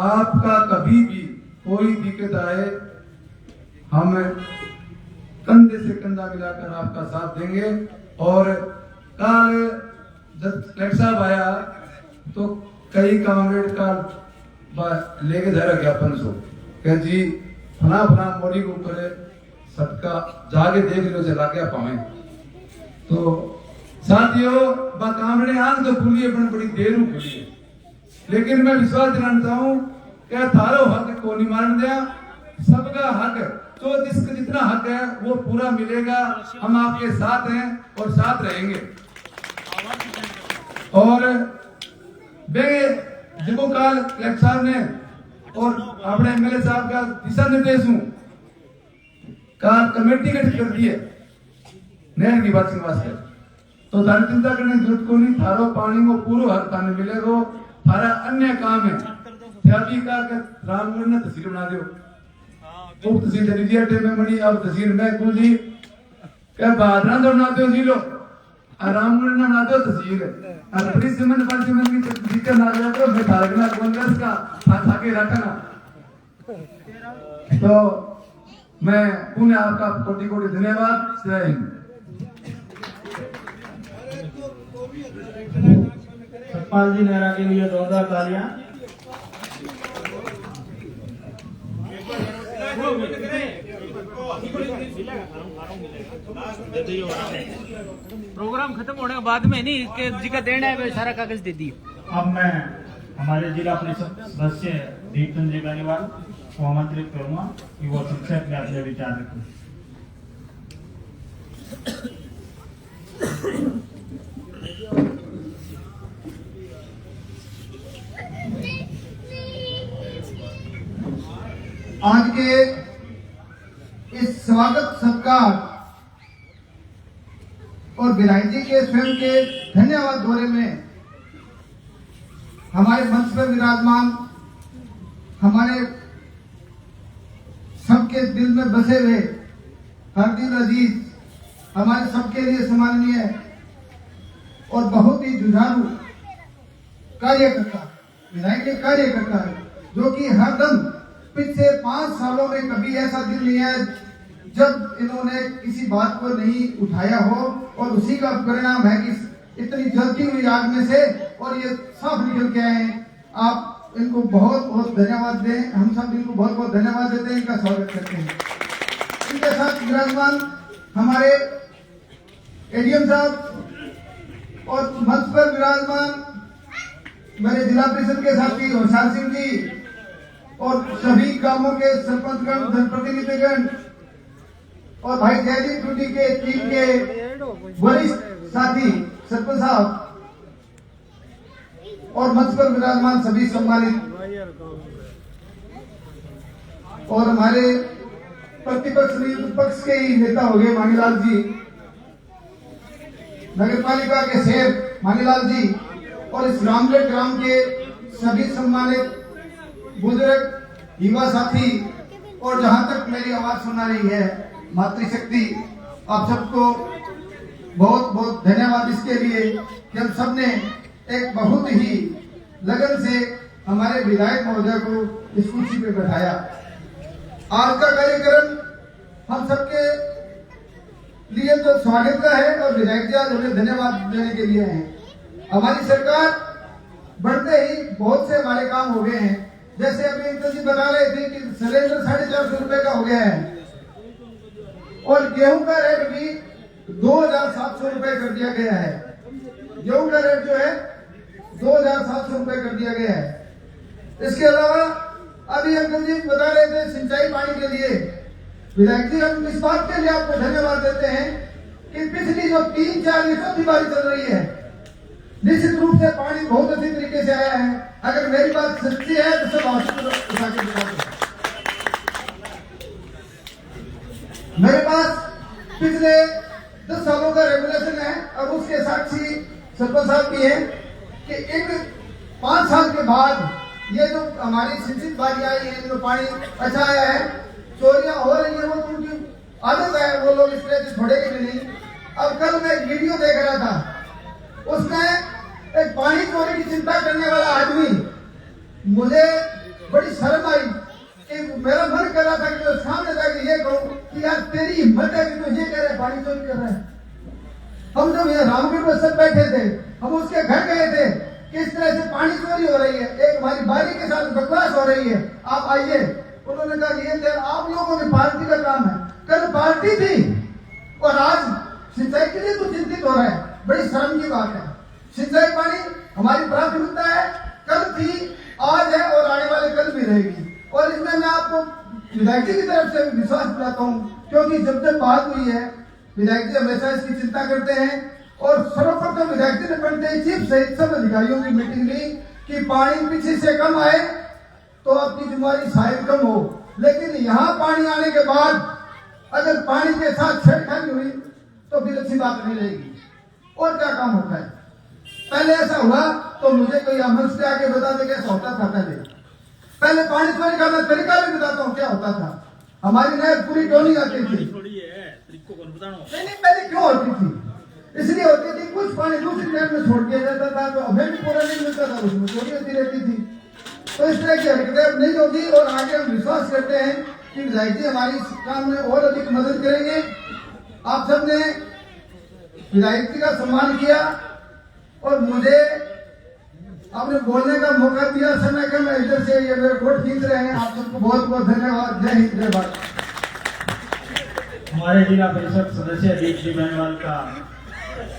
[SPEAKER 8] आपका कभी भी कोई दिक्कत आए, हम कंधे से कंधा मिलाकर आपका साथ देंगे। और कल जब कलेक्टर साहब आया तो कई कांग्रेस का लेके जा रहा ज्ञापन सो कह जी फला फला मोदी को ऊपर सबका जाके देख लो चला गया पावे। तो साथियों कांगड़े आंख तो खुली है बड़ी देर खुली है, लेकिन मैं विश्वास दिलाना चाहूँ कि थारो हक को नहीं मारने दिया, सबका हक तो जिसका जितना हक है वो पूरा मिलेगा। हम आपके साथ हैं और साथ रहेंगे। और जिको काल कलेक्टर साहब ने और अपने एमएलए साहब का दिशा निर्देश हूं काल कमेटी गठित कर दी है नहर की बात के वास्ते, तो थारी चिंता करने की जरूरत को नहीं, थारो पानी को पूरा हक थाने मिलेगा। थारा अन्य काम है का रामगढ़ ने तहसील बना दियो, तो तहसील रिजिया में बनी, अब तहसील में कुल जी क्या बादरा तो बना दो जी लो, रामगढ़ ने बना दो तहसील, और बड़ी सिमन पार्टी की तहसील ना दिया तो मैं थारगना कांग्रेस का था के रखना। तो मैं पुनः आपका कोटि कोटि धन्यवाद। जय हिंद।
[SPEAKER 3] सतपाल जी नेहरा के लिए जोरदार तालियां।
[SPEAKER 4] प्रोग्राम खत्म होने के बाद में नहीं कि जिका देना है वो सारा कागज दे दिए।
[SPEAKER 3] अब मैं हमारे जिला परिषद सदस्य दीपचंद जी बेनीवाल को आमंत्रित करूंगा कि वो संक्षेप में अपने विचार रखें।
[SPEAKER 1] आज के इस स्वागत सत्कार और विरायती के स्वयं के धन्यवाद दौरे में हमारे मंच पर विराजमान हमारे सबके दिल में बसे हुए हरदिल अजीज, हमारे सबके लिए सम्माननीय और बहुत ही जुझारू कार्यकर्ता, विधायक कार्यकर्ता है, जो कि हरदम पिछले 5 सालों में कभी ऐसा दिन नहीं है जब इन्होंने किसी बात को नहीं उठाया हो, और उसी का परिणाम है कि इतनी जलती हुई आग में से और ये साफ निकल के आए। आप इनको बहुत बहुत धन्यवाद दें, हम सब इनको बहुत बहुत धन्यवाद देते हैं, इनका स्वागत करते हैं। इनके साथ विराजमान हमारे एडीएम साहब और मंच पर विराजमान मेरे जिला परिषद के साथी होशियार सिंह जी और सभी गांवों के सरपंचगण, जनप्रतिनिधिगण, और भाई जयदीप टूटी के टीम के वरिष्ठ साथी सरपंच साहब और मंच पर विराजमान सभी सम्मानित और हमारे प्रतिपक्ष विपक्ष के ही नेता हो गए मानीलाल जी, नगर पालिका के शेर मानीलाल जी और इस रामगढ़ ग्राम के सभी सम्मानित बुजुर्ग युवा साथी और जहां तक मेरी आवाज सुना रही है मातृशक्ति, आप सबको बहुत बहुत धन्यवाद इसके लिए कि हम सबने एक बहुत ही लगन से हमारे विधायक महोदय को इस कुर्सी पे बैठाया। आज का कार्यक्रम हम सबके लिए तो स्वागत का है और विधायक जी आज उन्हें धन्यवाद देने के लिए हैं। हमारी सरकार बढ़ते ही बहुत से हमारे काम हो गए हैं, जैसे अभी अंकल जी बता रहे थे कि सिलेंडर 450 रुपए का हो गया है और गेहूं का रेट भी 2700 रुपए कर दिया गया है। गेहूं का रेट जो है 2700 रुपए कर दिया गया है। इसके अलावा अभी अंकल जी बता रहे थे सिंचाई पानी के लिए, विधायक जी हम इस बात के लिए आपको धन्यवाद देते हैं कि पिछली जो 3-4 ये चौथी बारी चल रही है, निश्चित रूप से पानी बहुत अच्छी तरीके से आया है। अगर मेरी बात सच्ची है तो सब हाथ उठा के दिखाते। मेरे पास पिछले 10 सालों का रेगुलेशन है और उसके साक्षी सरपंच साहब भी है कि एक 5 साल के बाद ये जो हमारी सिंचित बारी आई है, जो पानी अच्छा आया है, चोरियां हो रही है, वो तो उनकी आदत है, वो लोग इस तरह से छोड़ेंगे भी नहीं। अब कल मैं एक वीडियो देख रहा था, उसमें एक पानी चोरी की चिंता करने वाला आदमी, मुझे बड़ी शर्म आई कि मेरा मन कर रहा था कि मैं सामने जाके ये कहूं कि यार तेरी हिम्मत है कि तू ये कह रहे पानी चोरी कर रहा है। हम जब यहाँ रामगढ़ में सब बैठे थे, हम उसके घर गए थे, किस तरह से पानी चोरी हो रही है, एक हमारी बारी के साथ बकवास हो रही है, आप आइए। उन्होंने कहा ये आप लोगों की पार्टी का काम है, कल पार्टी थी और आज सिंचाई के लिए तो चिंतित हो रहा है, बड़ी शर्म की बात है। सिंचाई पानी हमारी प्राथमिकता है, कल थी, आज है और आने वाले कल भी रहेगी। और इसमें मैं आपको विधायक जी की तरफ से विश्वास दिलाता हूँ, क्योंकि जब जब बात हुई है विधायक जी हमेशा इसकी चिंता करते हैं और सर्वप्रथम विधायक जी ने पंचायत चीफ सहित सब अधिकारियों की मीटिंग ली कि पानी पीछे से कम आए तो आपकी जिम्मेदारी शायद कम हो, लेकिन यहाँ पानी आने के बाद अगर पानी के साथ छेड़खानी हुई तो फिर अच्छी बात नहीं रहेगी। और क्या काम होता है, पहले ऐसा हुआ तो मुझे कोई मंच पे आके बता दे कैसा होता था। पहले पानी चोरी का मैं तरीका भी बताता हूँ क्या होता था। हमारी नहर पूरी टोनी आती थी, नहीं पहले क्यों होती थी, इसलिए होती थी कुछ पानी दूसरी नहर में छोड़ दिया जाता था तो हमें भी पूरा नहीं मिलता था, उसमें चोरी होती रहती थी। तो इस तरह की हरकतें अब नहीं होगी और आगे हम विश्वास करते हैं कि विधायक जी हमारी इस काम में और अधिक मदद करेंगे। आप सबने विधायक जी का सम्मान किया और मुझे आपने बोलने का मौका दिया, समय का मैं इधर से ये मेरे कोट खींच रहे हैं। आप सबको बहुत बहुत धन्यवाद। जय हिंद, जय भारत।
[SPEAKER 3] हमारे जिला परिषद सदस्य दीप जी बेनीवाल का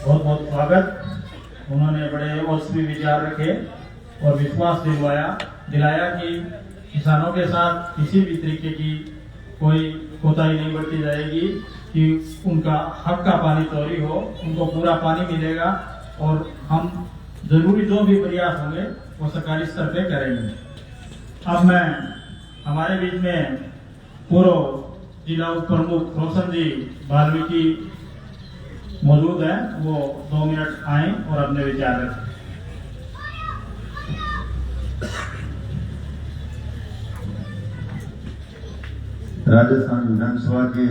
[SPEAKER 3] बहुत बहुत स्वागत। उन्होंने बड़े औसमी विचार रखे और विश्वास दिलाया कि किसानों के साथ किसी भी तरीके की कोई कोताही नहीं बरती जाएगी, कि उनका हक का पानी चोरी हो, उनको पूरा पानी मिलेगा और हम जरूरी जो भी प्रयास होंगे वो सरकारी स्तर पे करेंगे। अब मैं हमारे बीच में पूर्व जिला उप प्रमुख रोशन जी वाल्मीकि मौजूद हैं, वो 2 मिनट आए और अपने विचार रखें।
[SPEAKER 6] राजस्थान विधानसभा के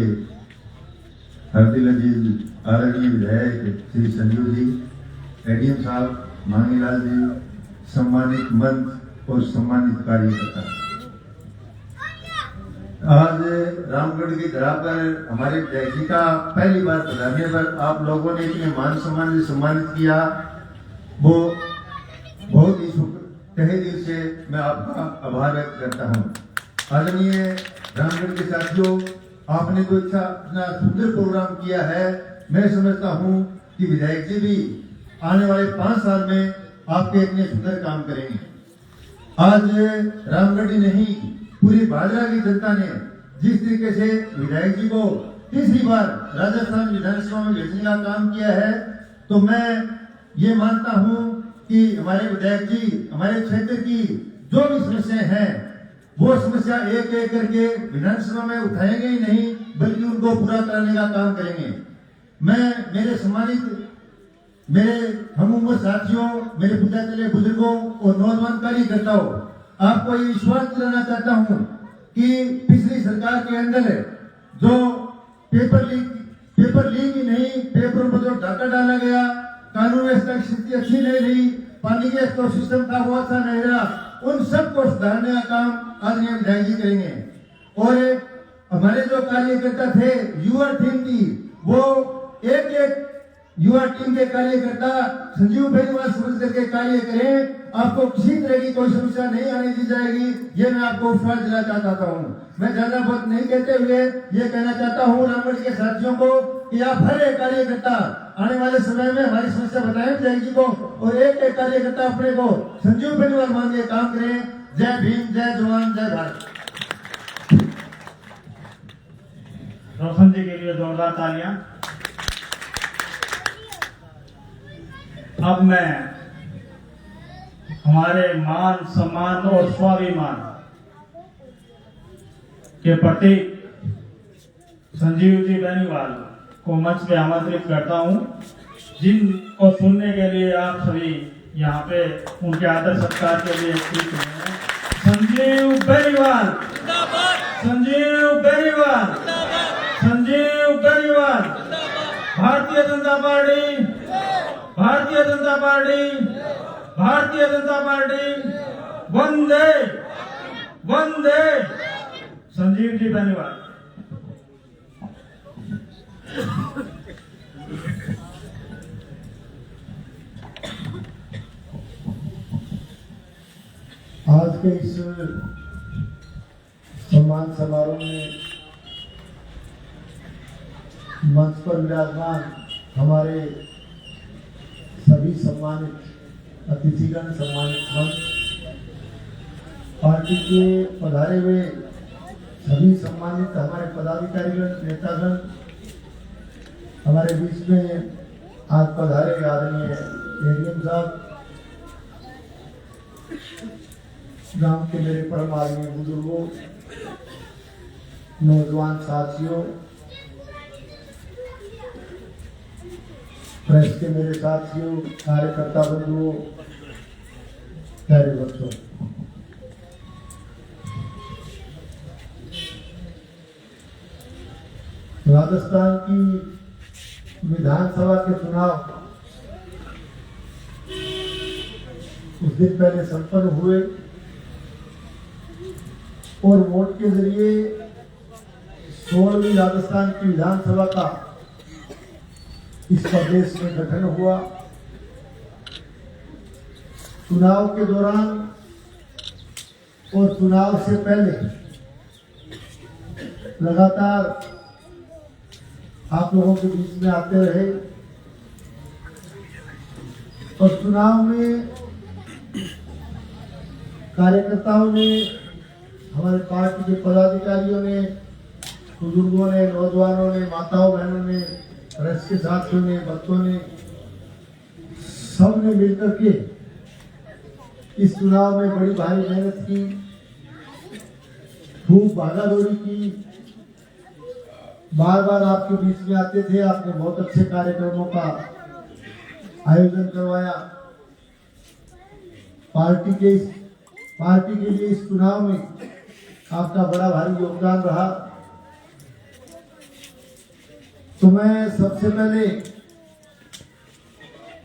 [SPEAKER 6] हरदिल अजीज आदरणीय विधायक श्री संजू जी, एडीएम साहब, मांगीलाल जी, सम्मानित मंच और सम्मानित कार्यकर्ता, आज रामगढ़ की धरा पर हमारे विधायक जी का पहली बार पधारने पर आप लोगों ने इतने मान सम्मान से सम्मानित किया, वो बहुत ही तहे दिल से मैं आपका आभार व्यक्त करता हूँ। आदरणीय रामगढ़ के साथियों, आपने जो इतना सुंदर प्रोग्राम किया है, मैं समझता हूँ कि विधायक जी भी आने वाले 5 साल में आपके इतने सुंदर काम करेंगे। आज रामगढ़ ही नहीं, पूरी भाजपा की जनता ने जिस तरीके से विधायक जी को तीसरी बार राजस्थान विधानसभा में भेजने का काम किया है, तो मैं ये मानता हूं कि हमारे विधायक जी हमारे क्षेत्र की जो भी समस्याएं हैं वो समस्या एक एक करके विधानसभा में उठाएंगे ही नहीं, बल्कि उनको पूरा कराने का काम करेंगे। मैं मेरे सम्मानित मेरे हम उम्र साथियों, मेरे पूज्य बुजुर्गों और नौजवान कार्यकर्ताओं, आपको ये विश्वास दिलाना चाहता हूं कि पिछली सरकार के अंदर जो पेपर लीक ही नहीं, पेपरों पर जो डाका डाला गया, कानून व्यवस्था की स्थिति अच्छी नहीं रही, पानी के स्टोर सिस्टम था वो अच्छा नहीं रहा, उन सबको सुधारने का काम आदरणीय विधायक जी करेंगे। और हमारे जो कार्यकर्ता थे, युवा टीम थी, वो एक एक युवा टीम के कार्यकर्ता संजीव बेनीवाल समझ करके कार्य करें, आपको किसी तरह की कोई समस्या नहीं आने दी जाएगी, ये मैं आपको विश्वास दिलाना चाहता हूँ। मैं ज्यादा बहुत नहीं कहते हुए ये कहना चाहता हूँ रामगढ़ के साथियों को कि आप हर एक कार्यकर्ता आने वाले समय में हमारी समस्या बताएं विधायक जी को, और एक एक कार्यकर्ता अपने को संजीव बेनीवाल मान के काम करें। जय भीम, जय जवान, जय भारत।
[SPEAKER 3] रोशन जी के लिए जोरदार तालियां। अब मैं हमारे मान सम्मान और स्वाभिमान के प्रतीक संजीव जी बेनीवाल को मंच पे आमंत्रित करता हूं, जिनको सुनने के लिए आप सभी यहाँ पे उनके आदर सत्कार के लिए उपस्थित हैं। Sanjeev Beniwal, Sanjeev Beniwal, Sanjeev Beniwal, Bharatiya Janata party, Bharatiya Janata party, Bharatiya Janata party, वंदे वंदे। संजीव जी बेनीवाल।
[SPEAKER 1] आज के इस सम्मान समारोह में मंच पर विराजमान हमारे सभी सम्मानित अतिथिगण, सम्मानित मंच, पार्टी के पधारे हुए सभी सम्मानित हमारे पदाधिकारीगण, नेतागण, हमारे बीच में आज पधारे आदरणीय एडीएम साहब, गांव के मेरे परम आदरणीय बुजुर्गों, नौजवान साथियों, प्रेस के मेरे साथियों, कार्यकर्ता बंधुओं, प्यारे बच्चों, राजस्थान की विधानसभा के चुनाव कुछ दिन पहले संपन्न हुए और वोट के जरिए 16वीं राजस्थान की विधानसभा का इस प्रदेश में गठन हुआ। चुनाव के दौरान और चुनाव से पहले लगातार आप लोगों के बीच में आते रहे और चुनाव में कार्यकर्ताओं ने, हमारे पार्टी के पदाधिकारियों ने, बुजुर्गों ने, नौजवानों ने, माताओं बहनों ने, प्रेस के साथियों ने, बच्चों ने, सब ने मिलकर के इस चुनाव में बड़ी भारी मेहनत की, खूब भागादौड़ी की, बार बार आपके बीच में आते थे। आपने बहुत अच्छे कार्यक्रमों का आयोजन करवाया। पार्टी के लिए इस चुनाव में आपका बड़ा भारी योगदान रहा। तो मैं सबसे पहले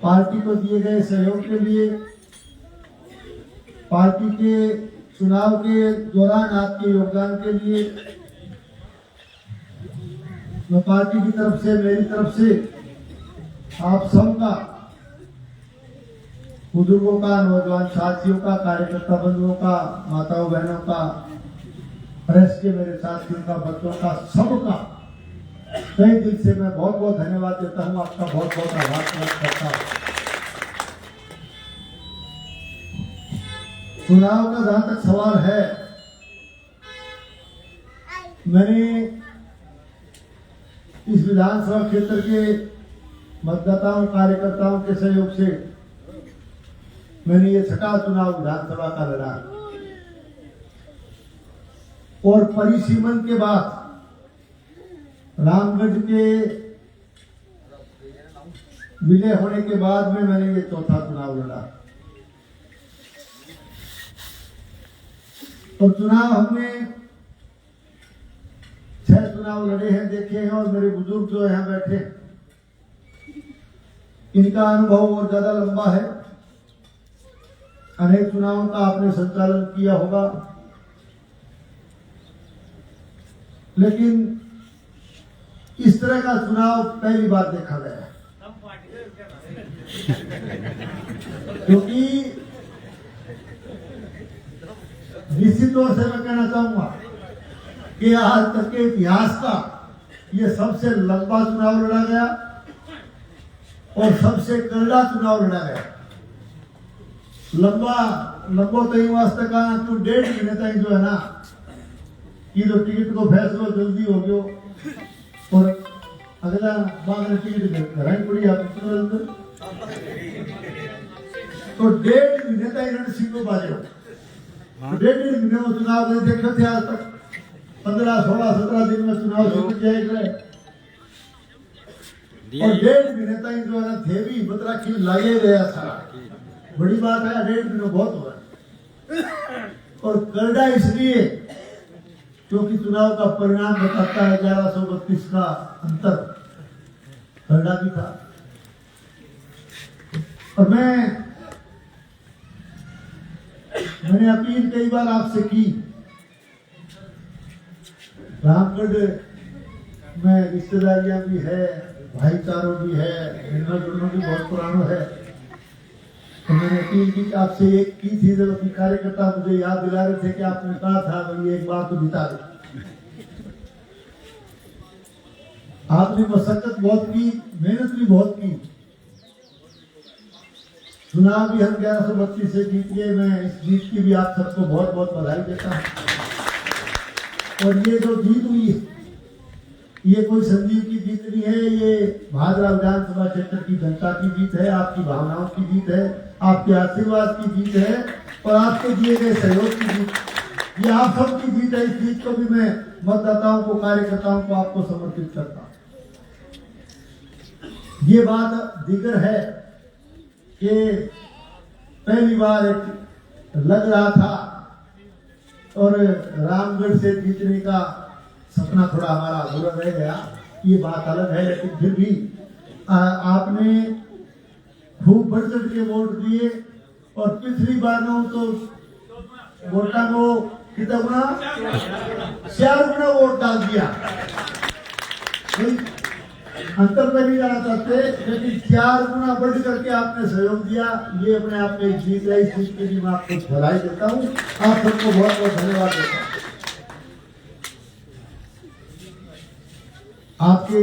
[SPEAKER 1] पार्टी को दिए गए सहयोग के लिए, पार्टी के चुनाव के दौरान आपके योगदान के लिए मैं पार्टी की तरफ से, मेरी तरफ से आप सबका, बुजुर्गों का, नौजवान साथियों का, कार्यकर्ता बंधुओं का, माताओं बहनों का, प्रेस के मेरे साथियों का, बच्चों का, सबका तहे दिल से मैं बहुत बहुत धन्यवाद देता हूं। आपका बहुत बहुत आभार प्रकट करता हूं। चुनाव का जहां तक सवाल है, मैंने विधानसभा क्षेत्र के मतदाताओं कार्यकर्ताओं के सहयोग से मैंने ये 6वां चुनाव विधानसभा का लड़ा और परिसीमन के बाद रामगढ़ के विलय होने के बाद में मैंने ये 4था चुनाव लड़ा। और चुनाव हमने 6 चुनाव लड़े हैं, देखे हैं, और मेरे बुजुर्ग जो यहाँ बैठे इनका अनुभव और ज्यादा लंबा है। अनेक चुनावों का आपने संचालन किया होगा, लेकिन इस तरह का चुनाव पहली बार देखा गया है। क्योंकि निश्चित तौर से मैं कहना चाहूंगा कि आज तक के इतिहास का ये सबसे लंबा चुनाव लड़ा गया और सबसे करड़ा चुनाव लड़ा गया। लंबो तो ही वास्ते का 1.5 महीने तक जो है ना, ये तो टिकट को फैसलो जल्दी हो गयो और अगला बाद टिकट घर पड़ी आप अंदर तो 1.5 महीने तक इन्होंने सीटों बाजे हो। 1.5 महीने में चुनाव नहीं देखे थे आज तक। 15, 16, 17 दिन में चुनाव जीत जाएगा और 1.5 महीने तक जो है ना देवी बतरा की लागे रहा सारा। बड़ी बात है, 1.5 महीने बहुत हो रहा है। और करड़ा इसलिए क्योंकि चुनाव का परिणाम बताता है 1132 का अंतर करड़ा भी था। और मैंने अपील कई बार आपसे की, रामगढ़ में रिश्तेदारियां भी है, भाईचारों भी है, मिलना जुलना भी बहुत पुराना है। तो मैंने अपील की आपसे एक की थी, जब अपने कार्यकर्ता मुझे याद दिला रहे थे कि आपने कहा था भाई एक बार तो बिता दे। आपने मशक्कत बहुत की, मेहनत भी बहुत की। चुनाव भी हम 1132 से जीत गए। मैं इस जीत की भी आप सबको बहुत बहुत बधाई देता हूं। और ये जो जीत हुई है, ये कोई संजीव की जीत नहीं है, ये भादरा विधानसभा क्षेत्र की जनता की जीत है, आपकी भावनाओं की जीत है, आपके आशीर्वाद की जीत है और आपके दिए गए सहयोग की जीत। ये आप सबकी जीत है। इस जीत को भी मैं मतदाताओं को, कार्यकर्ताओं को, आपको समर्पित करता हूं। ये बात दिगर है कि पहली बार एक लग रहा था और रामगढ़ से जीतने का सपना थोड़ा हमारा अधूरा रह गया, ये बात अलग है। लेकिन फिर भी आपने खूब बढ़ चढ़ के वोट दिए और पिछली बार में तो वोटा को कितना गुना 4 गुना वोट डाल दिया। अंतर में नहीं जाना चाहते, लेकिन 4 गुना बढ़ करके आपने सहयोग दिया। ये अपने आप में जीत है। इस चीज के लिए मैं आपको बधाई देता हूँ। आप सबको बहुत बहुत धन्यवाद देता हूँ। आपके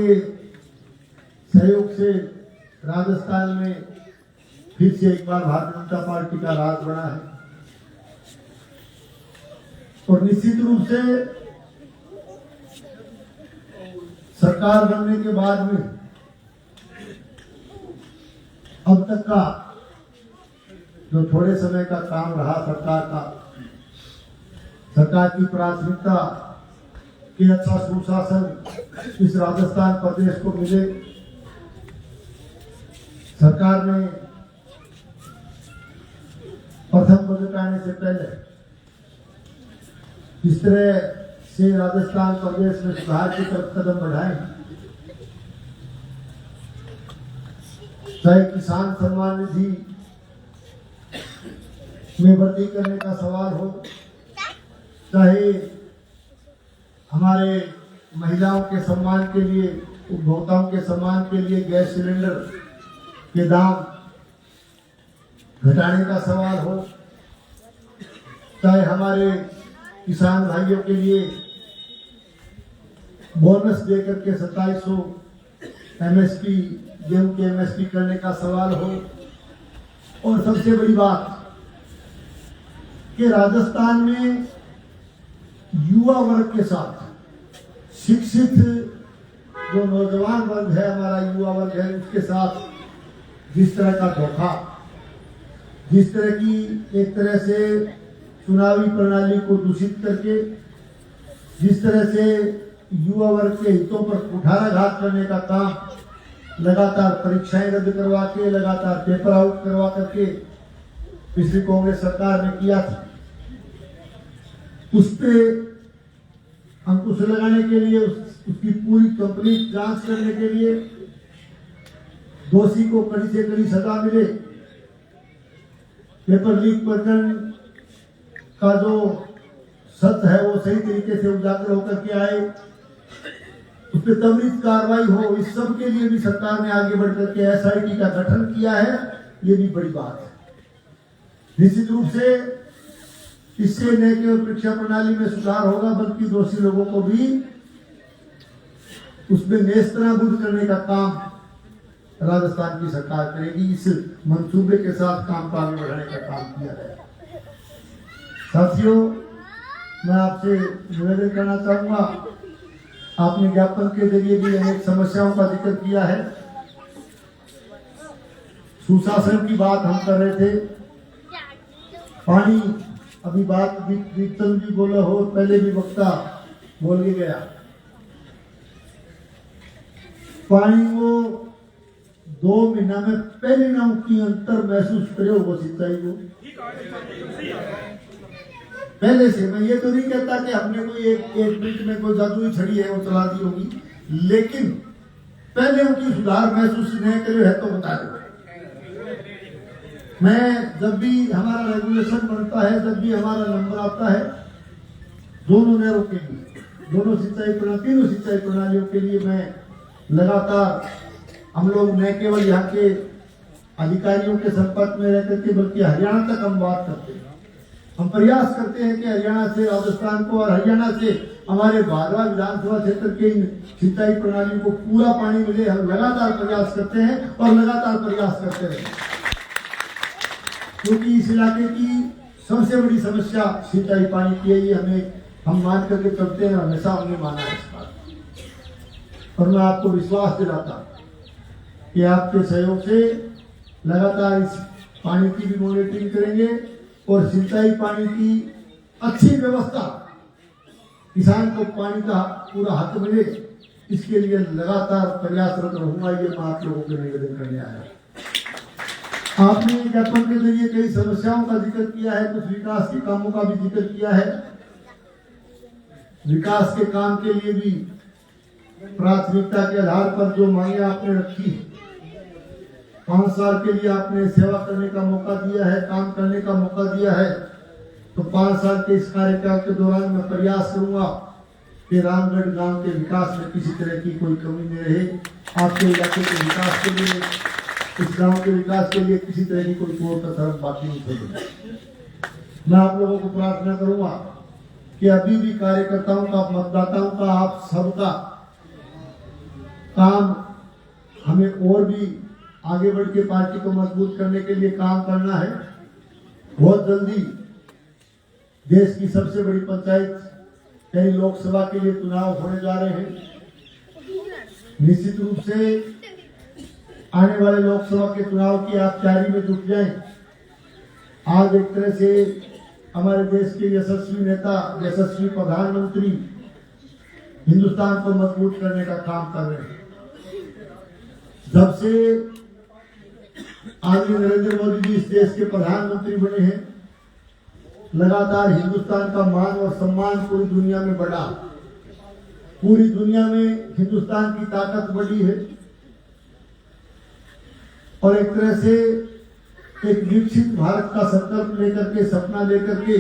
[SPEAKER 1] सहयोग से राजस्थान में फिर से एक बार भारतीय जनता पार्टी का राज बना है और निश्चित रूप से सरकार बनने के बाद में अब तक का जो थोड़े समय का काम रहा सरकार की प्राथमिकता कि अच्छा सुशासन इस राजस्थान प्रदेश को मिले। सरकार ने प्रथम बजट आने से पहले इस तरह से राजस्थान प्रदेश में सुधार की तरफ कदम बढ़ाए, चाहे किसान सम्मान निधि में वृद्धि करने का सवाल हो, चाहे हमारे महिलाओं के सम्मान के लिए, उपभोक्ताओं के सम्मान के लिए गैस सिलेंडर के दाम घटाने का सवाल हो, चाहे हमारे किसान भाइयों के लिए बोनस देकर के 2700 एमएसपी गेहूं के एमएसपी करने का सवाल हो, और सबसे बड़ी बात कि राजस्थान में युवा वर्ग के साथ शिक्षित जो नौजवान वर्ग है, हमारा युवा वर्ग है, उसके साथ जिस तरह का धोखा, जिस तरह की एक तरह से चुनावी प्रणाली को दूषित करके, जिस तरह से युवा वर्ग के हितों पर कुठाराघात करने का काम, लगातार परीक्षाएं रद्द करवा के, लगातार पेपर आउट करवा करके पिछली कांग्रेस सरकार ने किया था, उस पे अंकुश लगाने के लिए, उसकी पूरी कंप्लीट जांच करने के लिए, दोषी को कड़ी से कड़ी सजा मिले, पेपर लीक प्रकरण का जो सत्य है वो सही तरीके से उजागर होकर के आए, उस पर त्वरित कार्रवाई हो, इस सब के लिए भी सरकार ने आगे बढ़कर के SIT का गठन किया है। ये भी बड़ी बात है। निश्चित रूप से इससे न केवल परीक्षा प्रणाली में सुधार होगा, बल्कि दोषी लोगों को भी उसमें नेस्तनाबूद करने का काम राजस्थान की सरकार करेगी। इस मंसूबे के साथ काम को आगे बढ़ाने का काम किया जाएगा। साथियों, मैं आपसे निवेदन करना चाहूंगा, आपने ज्ञापन के जरिए भी अनेक समस्याओं का जिक्र किया है। सुशासन की बात हम कर रहे थे, पानी, अभी बात दीपचंद जी बोला हो, पहले भी वक्ता बोल के गया, पानी को 2 महीना में पहले ना की अंतर महसूस करे वो सिंचाई को पहले से। मैं ये तो नहीं कहता कि हमने कोई एक मिनट में कोई जादुई छड़ी है वो चला दी होगी, लेकिन पहले उनकी सुधार महसूस नहीं करे है तो बता दो। मैं जब भी हमारा रेगुलेशन बनता है, जब भी हमारा नंबर आता है, दोनों नहरों के लिए, दोनों सिंचाई प्रणाली, तीनों सिंचाई प्रणालियों के लिए मैं लगातार, हम लोग न केवल यहाँ के अधिकारियों के संपर्क में रहकर के, बल्कि हरियाणा तक हम बात करते हैं। हम प्रयास करते हैं कि हरियाणा से राजस्थान को और हरियाणा से हमारे भादरा विधानसभा क्षेत्र के इन सिंचाई प्रणाली को पूरा पानी मिले। हम लगातार प्रयास करते हैं और लगातार प्रयास करते रहें, क्योंकि इस इलाके की सबसे बड़ी समस्या सिंचाई पानी की है। ये हम मान करके चलते हैं, हमेशा हमने माना है इस बात। और मैं आपको विश्वास दिलाता हूं कि आपके सहयोग से लगातार इस पानी की भी मॉनिटरिंग करेंगे और सिंचाई पानी की अच्छी व्यवस्था, किसान को पानी का पूरा हक मिले, इसके लिए लगातार प्रयासरत रहूंगा। ये मैं आप लोगों को निवेदन करने आया। आपने ज्ञापन के जरिए कई समस्याओं का जिक्र किया है, कुछ विकास के कामों का भी जिक्र किया है। विकास के काम के लिए भी प्राथमिकता के आधार पर जो मांगे आपने रखी, 5 साल के लिए आपने सेवा करने का मौका दिया है, काम करने का मौका दिया है, तो 5 साल के इस कार्यकाल के दौरान मैं प्रयास करूंगा कि रामगढ़ गांव के विकास में किसी तरह की कोई कमी न रहे। आपके इलाके के विकास के लिए, इस गांव के विकास के लिए किसी तरह की कोई कोर कसर बाकी नहीं छोड़ेगा। मैं आप लोगों को प्रार्थना करूंगा कि अभी भी कार्यकर्ताओं का, मतदाताओं का, आप सबका काम हमें और भी आगे बढ़ के पार्टी को मजबूत करने के लिए काम करना है। बहुत जल्दी देश की सबसे बड़ी पंचायत यानी लोकसभा के लिए चुनाव होने जा रहे हैं। निश्चित रूप से आने वाले लोकसभा के चुनाव की आप तैयारी में जुट जाएं। आज एक तरह से हमारे देश के यशस्वी नेता, यशस्वी प्रधानमंत्री हिंदुस्तान को मजबूत करने का काम कर रहे हैं। जब से आदरणीय नरेंद्र मोदी जी इस देश के प्रधानमंत्री बने हैं, लगातार हिंदुस्तान का मान और सम्मान पूरी दुनिया में बढ़ा। पूरी दुनिया में हिंदुस्तान की ताकत बढ़ी है और एक तरह से एक विकसित भारत का संकल्प लेकर के, सपना लेकर के,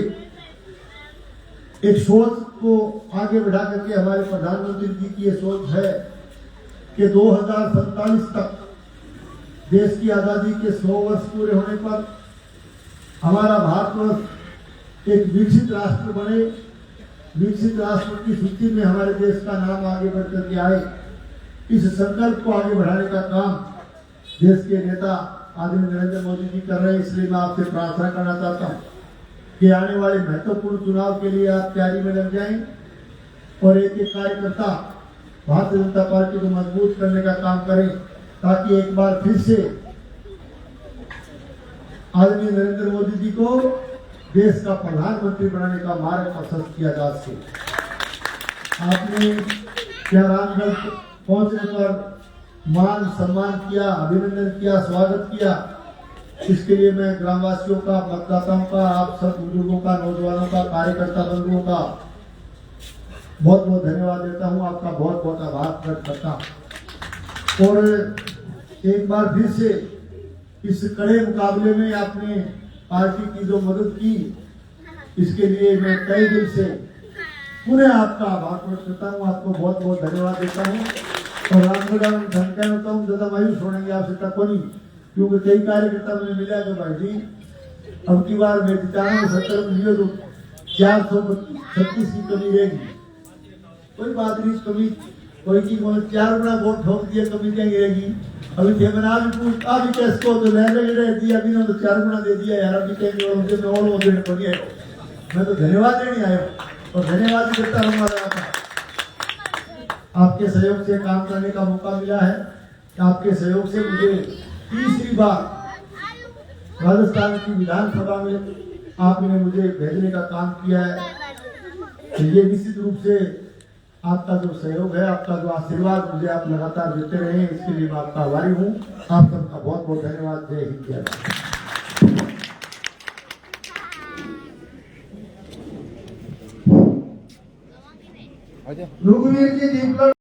[SPEAKER 1] एक सोच को आगे बढ़ा करके हमारे प्रधानमंत्री जी की ये सोच है कि 2047 तक देश की आजादी के 100 वर्ष पूरे होने पर हमारा भारतवर्ष एक विकसित राष्ट्र बने, विकसित राष्ट्र की सूची में हमारे देश का नाम आगे बढ़ करके आए। इस संकल्प को आगे बढ़ाने का काम देश के नेता आदरणीय नरेंद्र मोदी जी कर रहे हैं। इसलिए मैं आपसे प्रार्थना करना चाहता हूँ कि आने वाले महत्वपूर्ण चुनाव के लिए आप तैयारी में लग जाएं और एक एक कार्यकर्ता भारतीय जनता पार्टी को मजबूत करने का काम करें, ताकि एक बार फिर से आदरणीय नरेंद्र मोदी जी को देश का प्रधानमंत्री बनाने का मार्ग प्रशस्त किया जा सके। आपने रामगढ़ पहुंचने पर मान सम्मान किया, अभिनंदन किया, स्वागत किया, इसके लिए मैं ग्रामवासियों का, मतदाताओं का, आप सब बुजुर्गों का, नौजवानों का, कार्यकर्ता बंधुओं का बहुत बहुत धन्यवाद देता हूं, आपका बहुत बहुत आभार व्यक्त करता हूं। और एक बार फिर से इस कड़े मुकाबले में आपने पार्टी की जो मदद की, इसके लिए मैं कई दिल से पुनः आपका आभार व्यक्त करता हूँ, आपको बहुत बहुत धन्यवाद देता हूँ। और रामगढ़ धनका होता हूँ, ज्यादा मायूस होने की आवश्यकता को नहीं, क्योंकि कई कार्यकर्ता मुझे मिला जो भाई जी अब की बार मैं 95-70 मिलियो तो 436 की कमी रहेगी। कोई बात नहीं, कमी कोई की 4 गुना वोट ठोक दिए, कमी क्या रहेगी। अभी थे मैंने अभी कैसे तो ले दिया, अभी ने तो 4 गुना दे दिया यार, अभी कहेंगे और देने को नहीं आयो। मैं तो धन्यवाद देने आयो और धन्यवाद भी देता रहूंगा। आपके सहयोग से काम करने का मौका मिला है, आपके सहयोग से मुझे तीसरी बार राजस्थान की विधानसभा में आपने मुझे भेजने का काम किया है। तो ये निश्चित रूप से आपका जो सहयोग है, आपका जो आशीर्वाद मुझे आप लगातार देते रहे, इसके लिए मैं आपका आभारी हूँ। आप सबका बहुत बहुत धन्यवाद। जय हिंद, जय भारत। रघुवीर जी दीपक